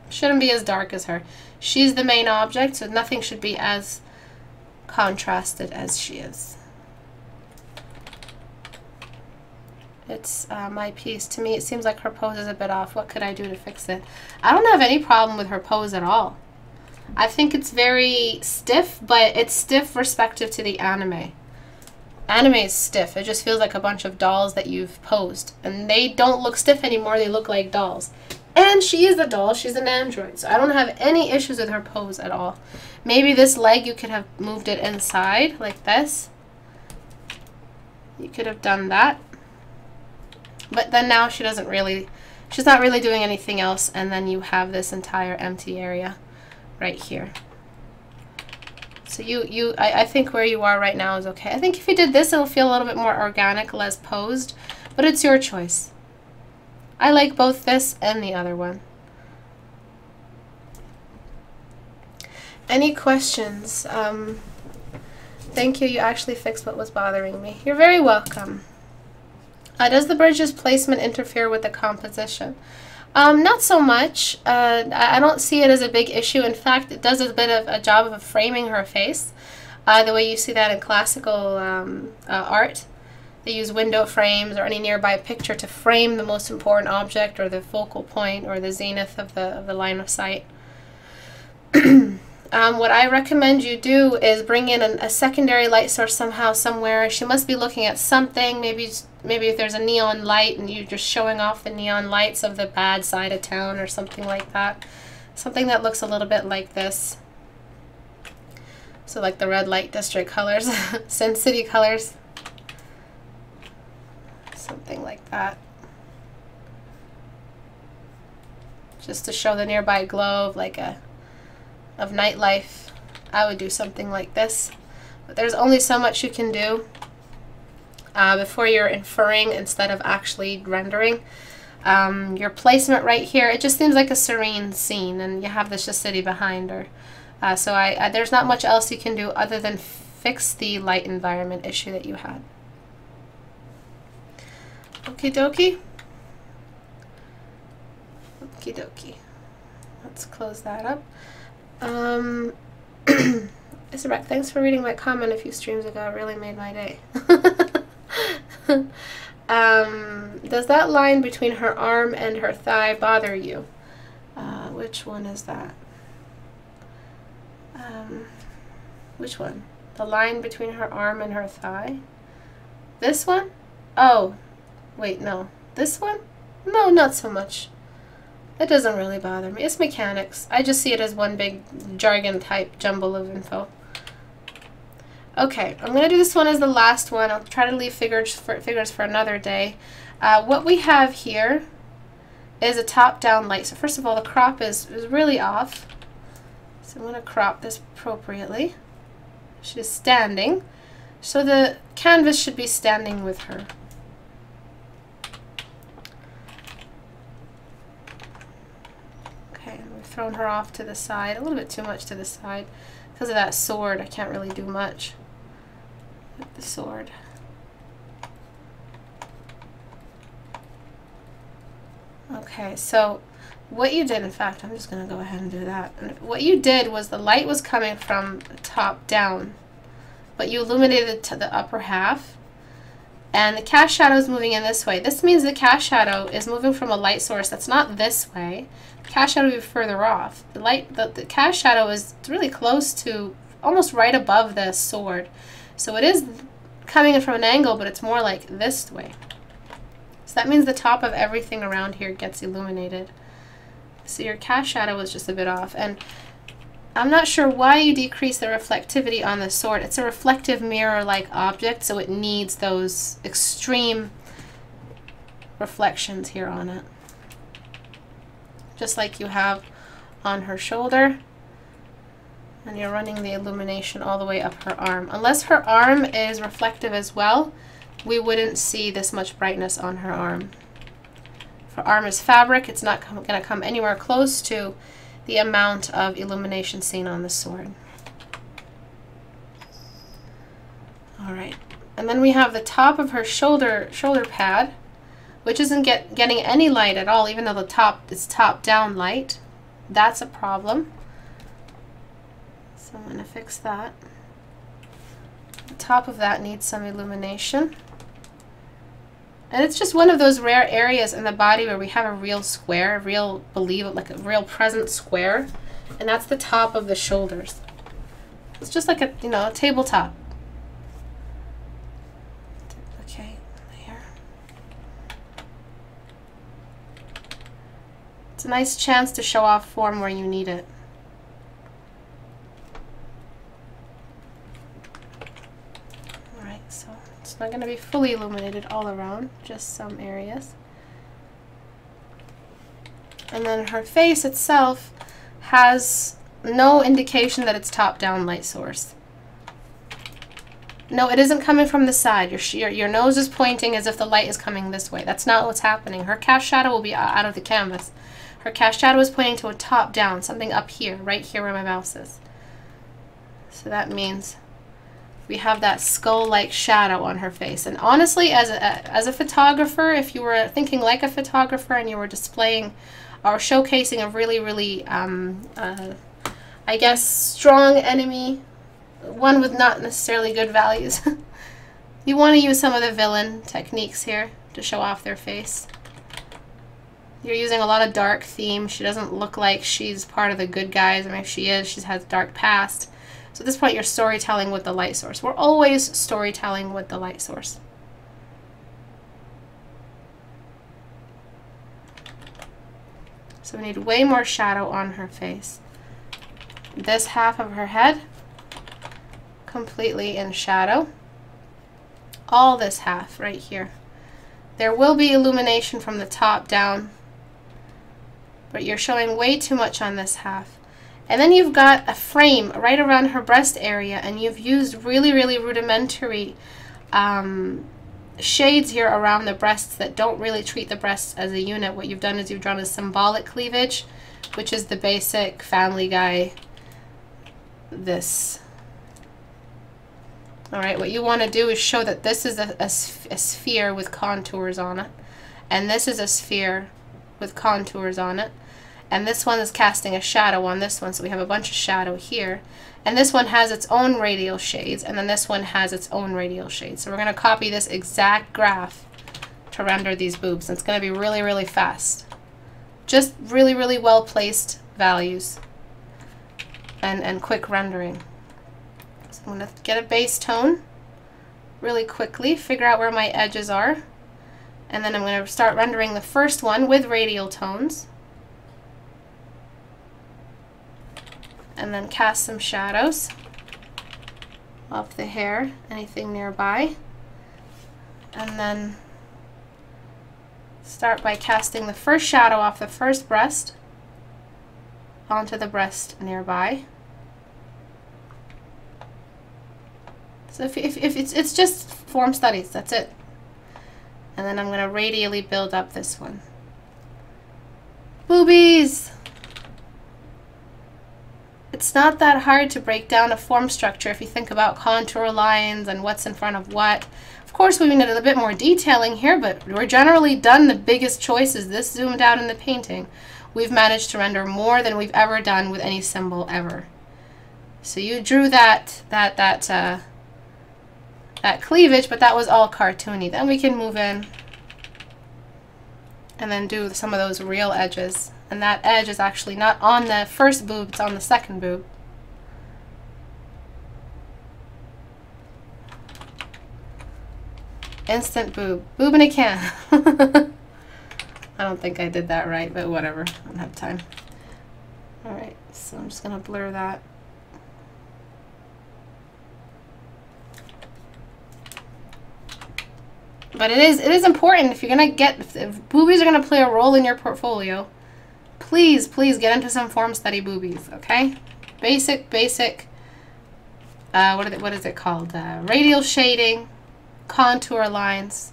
A: Shouldn't be as dark as her. She's the main object, so nothing should be as contrasted as she is. It's my piece. To me, it seems like her pose is a bit off. What could I do to fix it? I don't have any problem with her pose at all. I think it's very stiff, but it's stiff respective to the anime. Anime is stiff. It just feels like a bunch of dolls that you've posed. And they don't look stiff anymore. They look like dolls. And she is a doll. She's an android. So I don't have any issues with her pose at all. Maybe this leg, you could have moved it inside like this. You could have done that. But then now she doesn't really, she's not really doing anything else. And then you have this entire empty area right here. So I think where you are right now is okay. I think if you did this, it'll feel a little bit more organic, less posed, but it's your choice. I like both this and the other one. Any questions? Thank you. You actually fixed what was bothering me. You're very welcome. Does the bridge's placement interfere with the composition? Not so much. I don't see it as a big issue. In fact, it does a bit of a job of framing her face, the way you see that in classical art. They use window frames or any nearby picture to frame the most important object or the focal point or the zenith of the line of sight. What I recommend you do is bring in a secondary light source somehow, somewhere. She must be looking at something. Maybe if there's a neon light and you're just showing off the neon lights of the bad side of town or something like that. Something that looks a little bit like this. So like the red light district colors, Sin City colors. Something like that. Just to show the nearby glow of like of nightlife. I would do something like this. But there's only so much you can do before you're inferring instead of actually rendering. Your placement right here, it just seems like a serene scene, and you have this just city behind her. So there's not much else you can do other than fix the light environment issue that you had. Okie dokie. Okie dokie. Let's close that up. Istebrak, thanks for reading my comment a few streams ago. It really made my day. Does that line between her arm and her thigh bother you? Which one is that? Which one? The line between her arm and her thigh? This one? Oh, wait, no. This one? No, not so much. It doesn't really bother me. It's mechanics. I just see it as one big jargon type jumble of info. Okay, I'm going to do this one as the last one. I'll try to leave figures for another day. What we have here is a top-down light. So first of all, the crop is really off. So I'm going to crop this appropriately. She's standing. So the canvas should be standing with her. Okay, we've thrown her off to the side, a little bit too much to the side. Because of that sword, I can't really do much with the sword. Okay, so what you did, in fact, I'm just going to go ahead and do that. And what you did was the light was coming from the top down, but you illuminated to the upper half, and the cast shadow is moving in this way. This means the cast shadow is moving from a light source that's not this way. The cast shadow will be further off. The cast shadow is really close to, almost right above the sword. So it is coming in from an angle, but it's more like this way. So that means the top of everything around here gets illuminated. So your cast shadow was just a bit off. And I'm not sure why you decrease the reflectivity on the sword. It's a reflective mirror-like object, so it needs those extreme reflections here on it. Just like you have on her shoulder. And you're running the illumination all the way up her arm. Unless her arm is reflective as well, we wouldn't see this much brightness on her arm. If her arm is fabric, it's not going to come anywhere close to the amount of illumination seen on the sword. Alright, and then we have the top of her shoulder pad, which isn't getting any light at all, even though the top is top-down light. That's a problem. So I'm going to fix that. The top of that needs some illumination. And it's just one of those rare areas in the body where we have a real square, like a real present square. And that's the top of the shoulders. It's just like a, you know, a tabletop. Okay, there. It's a nice chance to show off form where you need it. Alright, so it's not going to be fully illuminated all around, just some areas. And then her face itself has no indication that it's top-down light source. No, it isn't coming from the side. Your nose is pointing as if the light is coming this way. That's not what's happening. Her cast shadow will be out of the canvas. Her cast shadow is pointing to a top-down, something up here, right here where my mouse is. So that means we have that skull-like shadow on her face. And honestly, as a photographer, if you were thinking like a photographer and you were displaying or showcasing a really, really, I guess, strong enemy, one with not necessarily good values, you want to use some of the villain techniques here to show off their face. You're using a lot of dark theme. She doesn't look like she's part of the good guys. I mean, if she is, she has a dark past. So at this point, you're storytelling with the light source. We're always storytelling with the light source. So we need way more shadow on her face. This half of her head, completely in shadow. All this half right here. There will be illumination from the top down, but you're showing way too much on this half. And then you've got a frame right around her breast area, and you've used really, really rudimentary shades here around the breasts that don't really treat the breasts as a unit. What you've done is you've drawn a symbolic cleavage, which is the basic Family Guy this. Alright, what you want to do is show that this is a sphere with contours on it, and this is a sphere with contours on it, and this one is casting a shadow on this one, so we have a bunch of shadow here. And this one has its own radial shades, and then this one has its own radial shades. So we're going to copy this exact graph to render these boobs. And it's going to be really, really fast. Just really, really well-placed values and quick rendering. So I'm going to get a base tone really quickly, figure out where my edges are, and then I'm going to start rendering the first one with radial tones. And then cast some shadows off the hair, anything nearby. And then start by casting the first shadow off the first breast onto the breast nearby. So if it's just form studies, that's it. And then I'm going to radially build up this one. Boobies! It's not that hard to break down a form structure if you think about contour lines and what's in front of what. Of course, we need a little bit more detailing here, but we're generally done the biggest choices. This zoomed out in the painting. We've managed to render more than we've ever done with any symbol ever. So you drew that cleavage, but that was all cartoony. Then we can move in and then do some of those real edges. And that edge is actually not on the first boob, it's on the second boob. Instant boob. Boob in a can. I don't think I did that right, but whatever. I don't have time. Alright, so I'm just going to blur that. But it is important if you're going to get, if boobies are going to play a role in your portfolio, please get into some form study boobies, okay? Basic, what is it called? Radial shading, contour lines.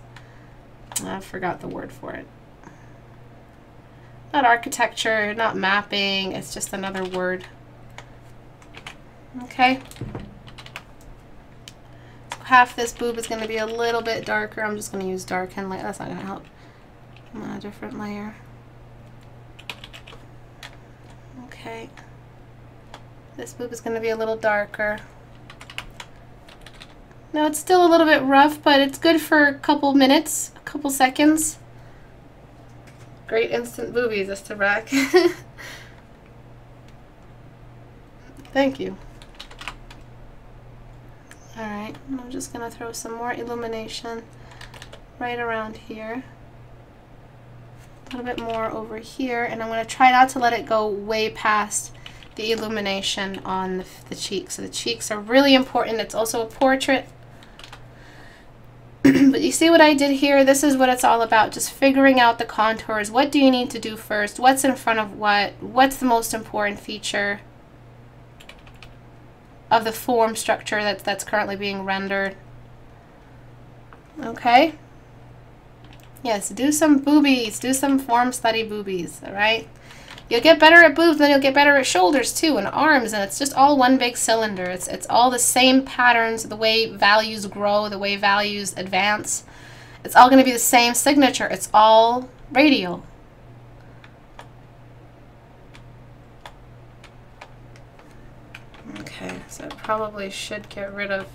A: I forgot the word for it. Not architecture, not mapping, it's just another word. Okay. Half this boob is going to be a little bit darker. I'm just going to use dark and light. That's not going to help. I'm on a different layer. Okay. This boob is going to be a little darker. No, it's still a little bit rough, but it's good for a couple minutes, a couple seconds. Great instant boobies, Istebrak. Thank you. Alright, I'm just going to throw some more illumination right around here. A little bit more over here, and I'm going to try not to let it go way past the illumination on the cheeks. So the cheeks are really important. It's also a portrait. But you see what I did here? This is what it's all about, just figuring out the contours. What do you need to do first? What's in front of what? What's the most important feature of the form structure that's currently being rendered? Okay? Yes, do some boobies. Do some form study boobies, all right? You'll get better at boobs, then you'll get better at shoulders too, and arms, and it's just all one big cylinder. It's all the same patterns, the way values grow, the way values advance. It's all going to be the same signature. It's all radial. Okay, so I probably should get rid of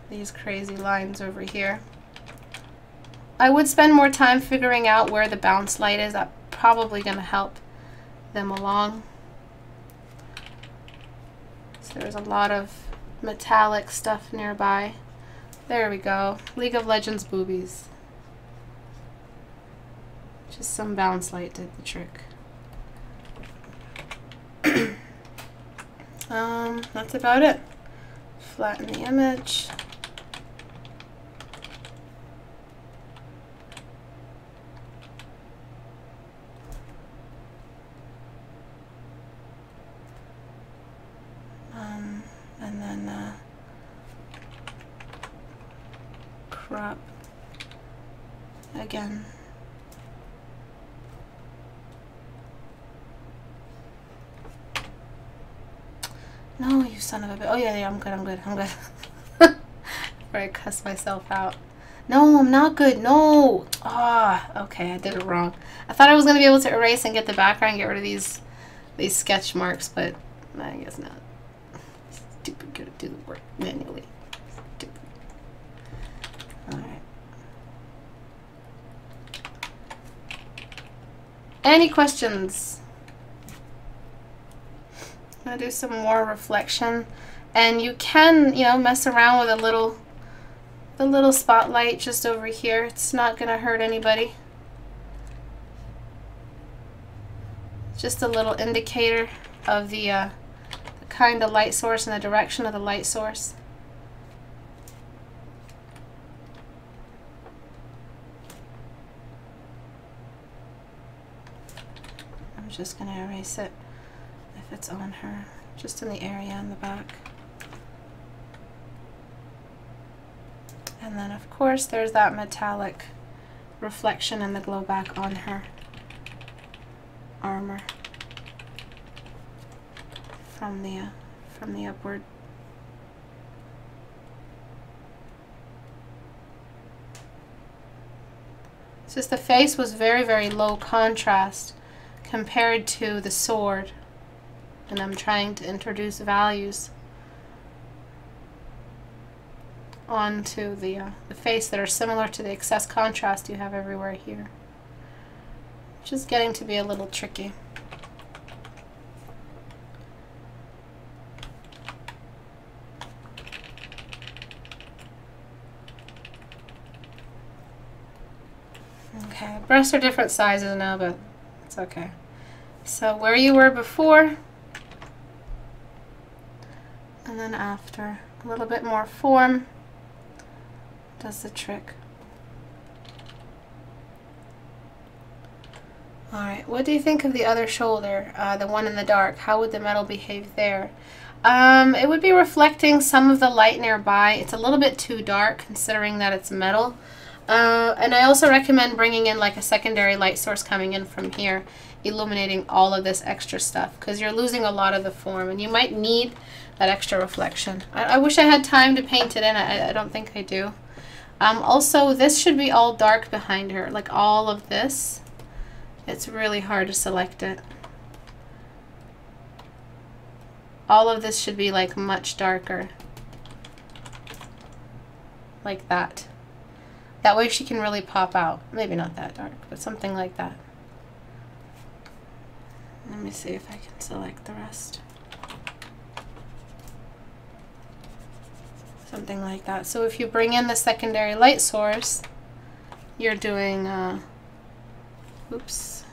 A: these crazy lines over here. I would spend more time figuring out where the bounce light is. That's probably going to help them along. So there's a lot of metallic stuff nearby. There we go. League of Legends boobies. Just some bounce light did the trick. That's about it. Flatten the image. And then crop again. No, you son of a bitch. Oh yeah, I'm good. Before I cuss myself out. No, I'm not good. No. Ah, okay, I did it wrong. I thought I was gonna be able to erase and get the background and get rid of these sketch marks, but I guess not. Stupid, gotta do the work manually. Stupid. Alright. Any questions? I'm gonna do some more reflection, and you can, you know, mess around with the little spotlight just over here. It's not gonna hurt anybody. Just a little indicator of the kind of light source and the direction of the light source. I'm just going to erase it if it's on her, just in the area in the back. And then of course there's that metallic reflection and the glow back on her armor from the upward. It's just the face was very, very low contrast compared to the sword, and I'm trying to introduce values onto the face that are similar to the excess contrast you have everywhere here, which is getting to be a little tricky. Okay, breasts are different sizes now, but it's okay. So where you were before, and then after, a little bit more form does the trick. Alright, what do you think of the other shoulder, the one in the dark? How would the metal behave there? It would be reflecting some of the light nearby. It's a little bit too dark considering that it's metal. And I also recommend bringing in like a secondary light source coming in from here, illuminating all of this extra stuff, because you're losing a lot of the form and you might need that extra reflection. I wish I had time to paint it in. I don't think I do. Also, this should be all dark behind her, like all of this. It's really hard to select it. All of this should be like much darker, like that. That way she can really pop out. Maybe not that dark, but something like that. Let me see if I can select the rest. something like that. So if you bring in the secondary light source, you're doing, oops,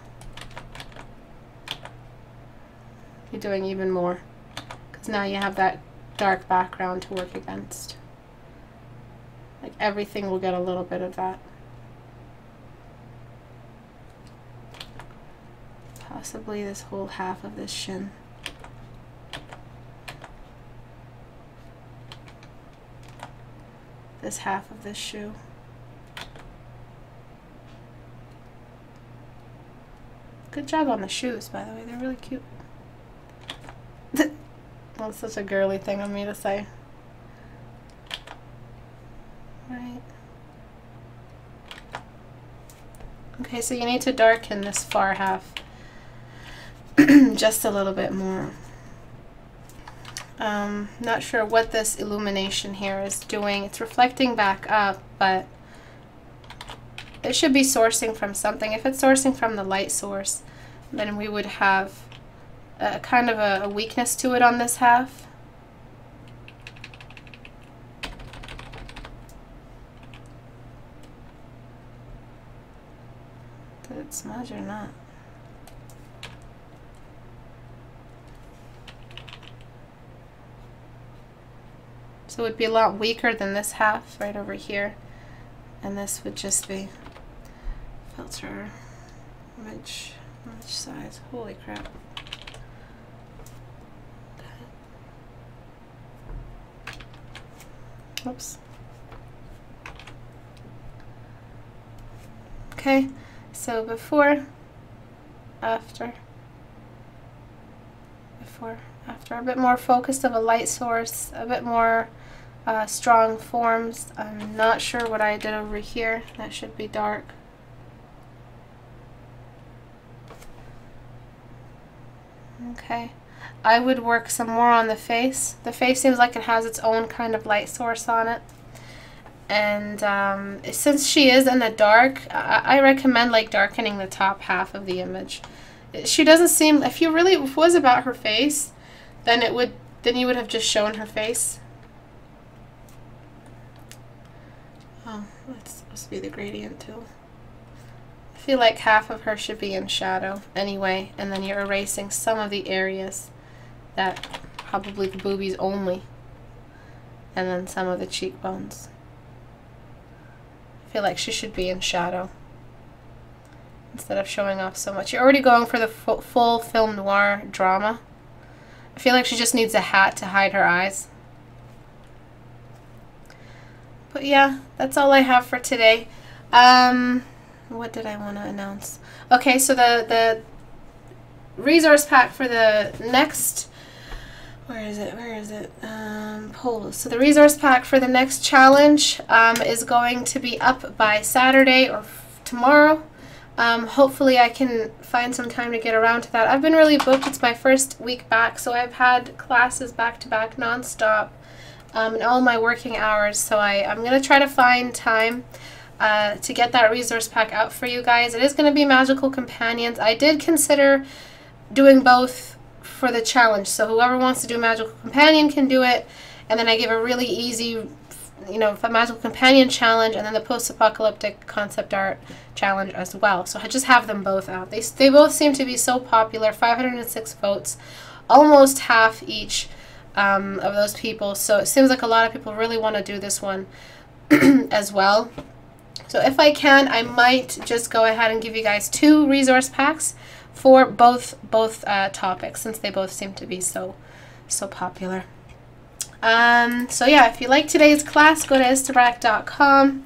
A: you're doing even more, because now you have that dark background to work against. Like everything will get a little bit of that. Possibly this whole half of this shin. This half of this shoe. Good job on the shoes, by the way. They're really cute. That's such a girly thing of me to say. Right. Okay, so you need to darken this far half just a little bit more. Not sure what this illumination here is doing. It's reflecting back up, but it should be sourcing from something. If it's sourcing from the light source, then we would have a kind of a weakness to it on this half. Did it smudge or not? So it would be a lot weaker than this half right over here. And this would just be filter image size. Holy crap. Okay. Oops. Okay, so before, after, a bit more focused of a light source, a bit more strong forms. I'm not sure what I did over here. That should be dark. Okay, I would work some more on the face. The face seems like it has its own kind of light source on it. And since she is in the dark, I recommend like darkening the top half of the image. She doesn't seem, if it was about her face, then you would have just shown her face. Oh, that's supposed to be the gradient tool. I feel like half of her should be in shadow anyway, and then you're erasing some of the areas that probably the boobies only, and then some of the cheekbones. I feel like she should be in shadow instead of showing off so much. You're already going for the full film noir drama. I feel like she just needs a hat to hide her eyes. But yeah, that's all I have for today. What did I want to announce? Okay, so the resource pack for the next, where is it? Polls. So the resource pack for the next challenge is going to be up by Saturday or tomorrow. Hopefully I can find some time to get around to that. I've been really booked. It's my first week back, so I've had classes back to back non-stop in all my working hours. So I'm going to try to find time to get that resource pack out for you guys. It is going to be Magical Companions. I did consider doing both for the challenge, so whoever wants to do Magical Companion can do it, and then I give a really easy, Magical Companion challenge, and then the post-apocalyptic concept art challenge as well. So I just have them both out. They both seem to be so popular. 506 votes, almost half each of those people. So it seems like a lot of people really want to do this one as well. So if I can, I might just go ahead and give you guys 2 resource packs for both topics, since they both seem to be so popular. So yeah, if you like today's class, go to istebrak.com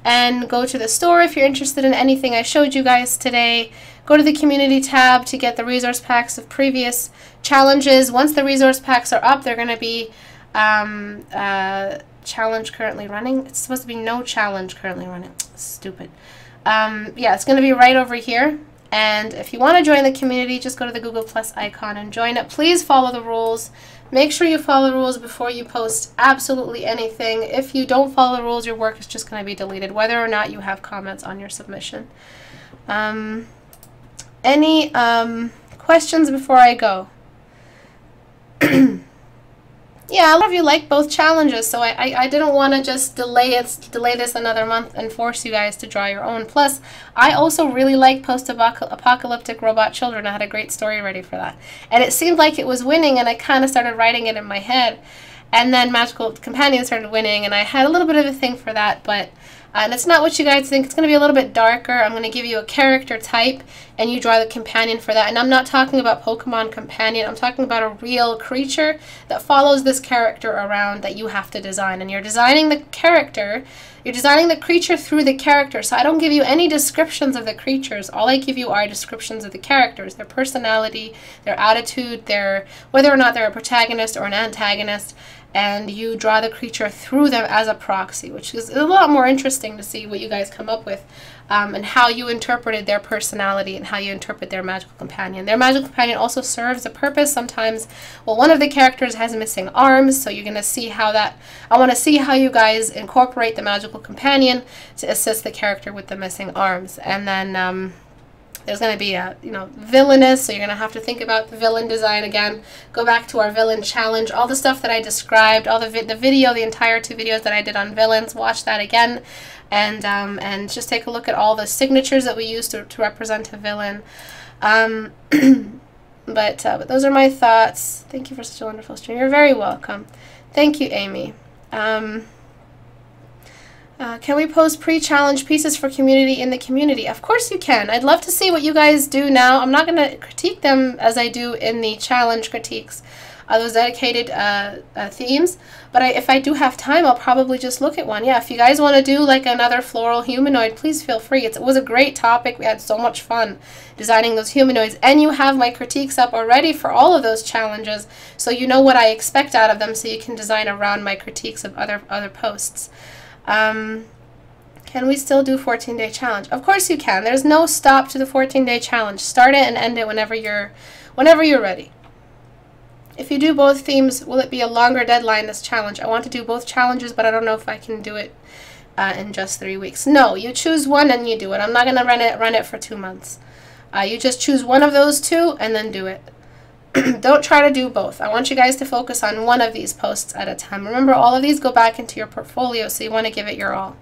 A: and go to the store if you're interested in anything I showed you guys today. Go to the community tab to get the resource packs of previous challenges. Once the resource packs are up, they're going to be challenge currently running. It's supposed to be no challenge currently running. Stupid. Yeah, it's going to be right over here. And if you want to join the community, just go to the Google Plus icon and join it. Please follow the rules. Make sure you follow the rules before you post absolutely anything. If you don't follow the rules, your work is just going to be deleted, whether or not you have comments on your submission. Any questions before I go? Yeah, a lot of you like both challenges, so I didn't want to just delay this another month and force you guys to draw your own. Plus, I also really like post-apocalyptic robot children. I had a great story ready for that. And it seemed like it was winning, and I kind of started writing it in my head. And then Magical Companion started winning, and I had a little bit of a thing for that, but and it's not what you guys think. It's going to be a little bit darker. I'm going to give you a character type, and you draw the companion for that. And I'm not talking about Pokemon Companion. I'm talking about a real creature that follows this character around that you have to design. And you're designing the character. You're designing the creature through the character. So I don't give you any descriptions of the creatures. All I give you are descriptions of the characters, their personality, their attitude, whether or not they're a protagonist or an antagonist. And you draw the creature through them as a proxy, which is a lot more interesting to see what you guys come up with, and how you interpreted their personality and how you interpret their magical companion. Their magical companion also serves a purpose. Sometimes, well, one of the characters has missing arms, so you're going to see how that, I want to see how you guys incorporate the magical companion to assist the character with the missing arms. And then there's going to be a, villainous, so you're going to have to think about the villain design again. Go back to our villain challenge. All the stuff that I described, all the video, the entire 2 videos that I did on villains, watch that again. And just take a look at all the signatures that we use to represent a villain. But those are my thoughts. Thank you for such a wonderful stream. You're very welcome. Thank you, Amy. Can we post pre-challenge pieces for community in the community? Of course you can. I'd love to see what you guys do now. I'm not going to critique them as I do in the challenge critiques, those dedicated themes. But if I do have time, I'll probably just look at one. Yeah, if you guys want to do like another floral humanoid, please feel free. It was a great topic. We had so much fun designing those humanoids. And you have my critiques up already for all of those challenges, so you know what I expect out of them, so you can design around my critiques of other posts. Can we still do 14-day challenge? Of course you can. There's no stop to the 14-day challenge. Start it and end it whenever you're ready. If you do both themes, will it be a longer deadline, this challenge? I want to do both challenges, but I don't know if I can do it in just 3 weeks. No, you choose one and you do it. I'm not going to run it for 2 months. You just choose one of those 2 and then do it. Don't try to do both. I want you guys to focus on one of these posts at a time. Remember, all of these go back into your portfolio, so you want to give it your all.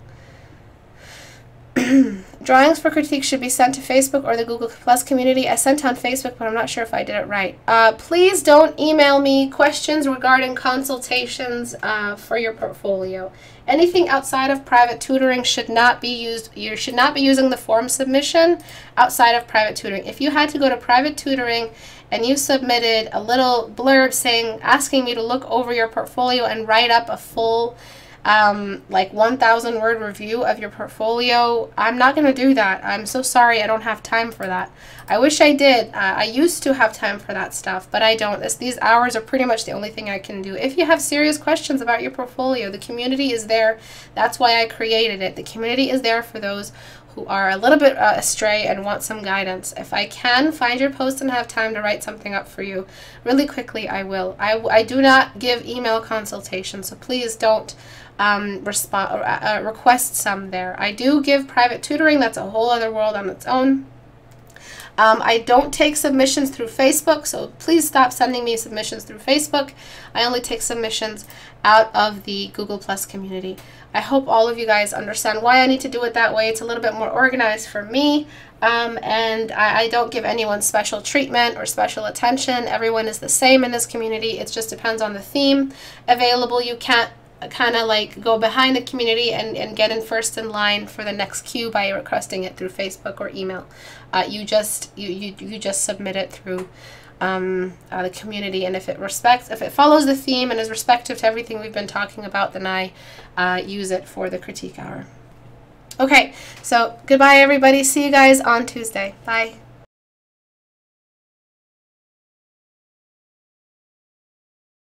A: Drawings for critique should be sent to Facebook or the Google Plus community. I sent on Facebook, but I'm not sure if I did it right. Please don't email me questions regarding consultations for your portfolio. Anything outside of private tutoring should not be used. You should not be using the form submission outside of private tutoring. If you had to go to private tutoring and you submitted a little blurb asking me to look over your portfolio and write up a full like 1,000 word review of your portfolio, I'm not going to do that. I'm so sorry, I don't have time for that. I wish I did. I used to have time for that stuff, but I don't. These hours are pretty much the only thing I can do. If you have serious questions about your portfolio, the community is there. That's why I created it. The community is there for those who are a little bit astray and want some guidance. If I can find your post and have time to write something up for you really quickly, I will. I do not give email consultations, so please don't request some there. I do give private tutoring. That's a whole other world on its own. I don't take submissions through Facebook, so please stop sending me submissions through Facebook. I only take submissions out of the Google Plus community. I hope all of you guys understand why I need to do it that way. It's a little bit more organized for me, and I don't give anyone special treatment or special attention. Everyone is the same in this community. It just depends on the theme available. You can't kind of like go behind the community and get in first in line for the next queue by requesting it through Facebook or email. You just submit it through the community, and if it follows the theme and is respective to everything we've been talking about, then I use it for the critique hour. Okay, so goodbye everybody. See you guys on Tuesday. Bye.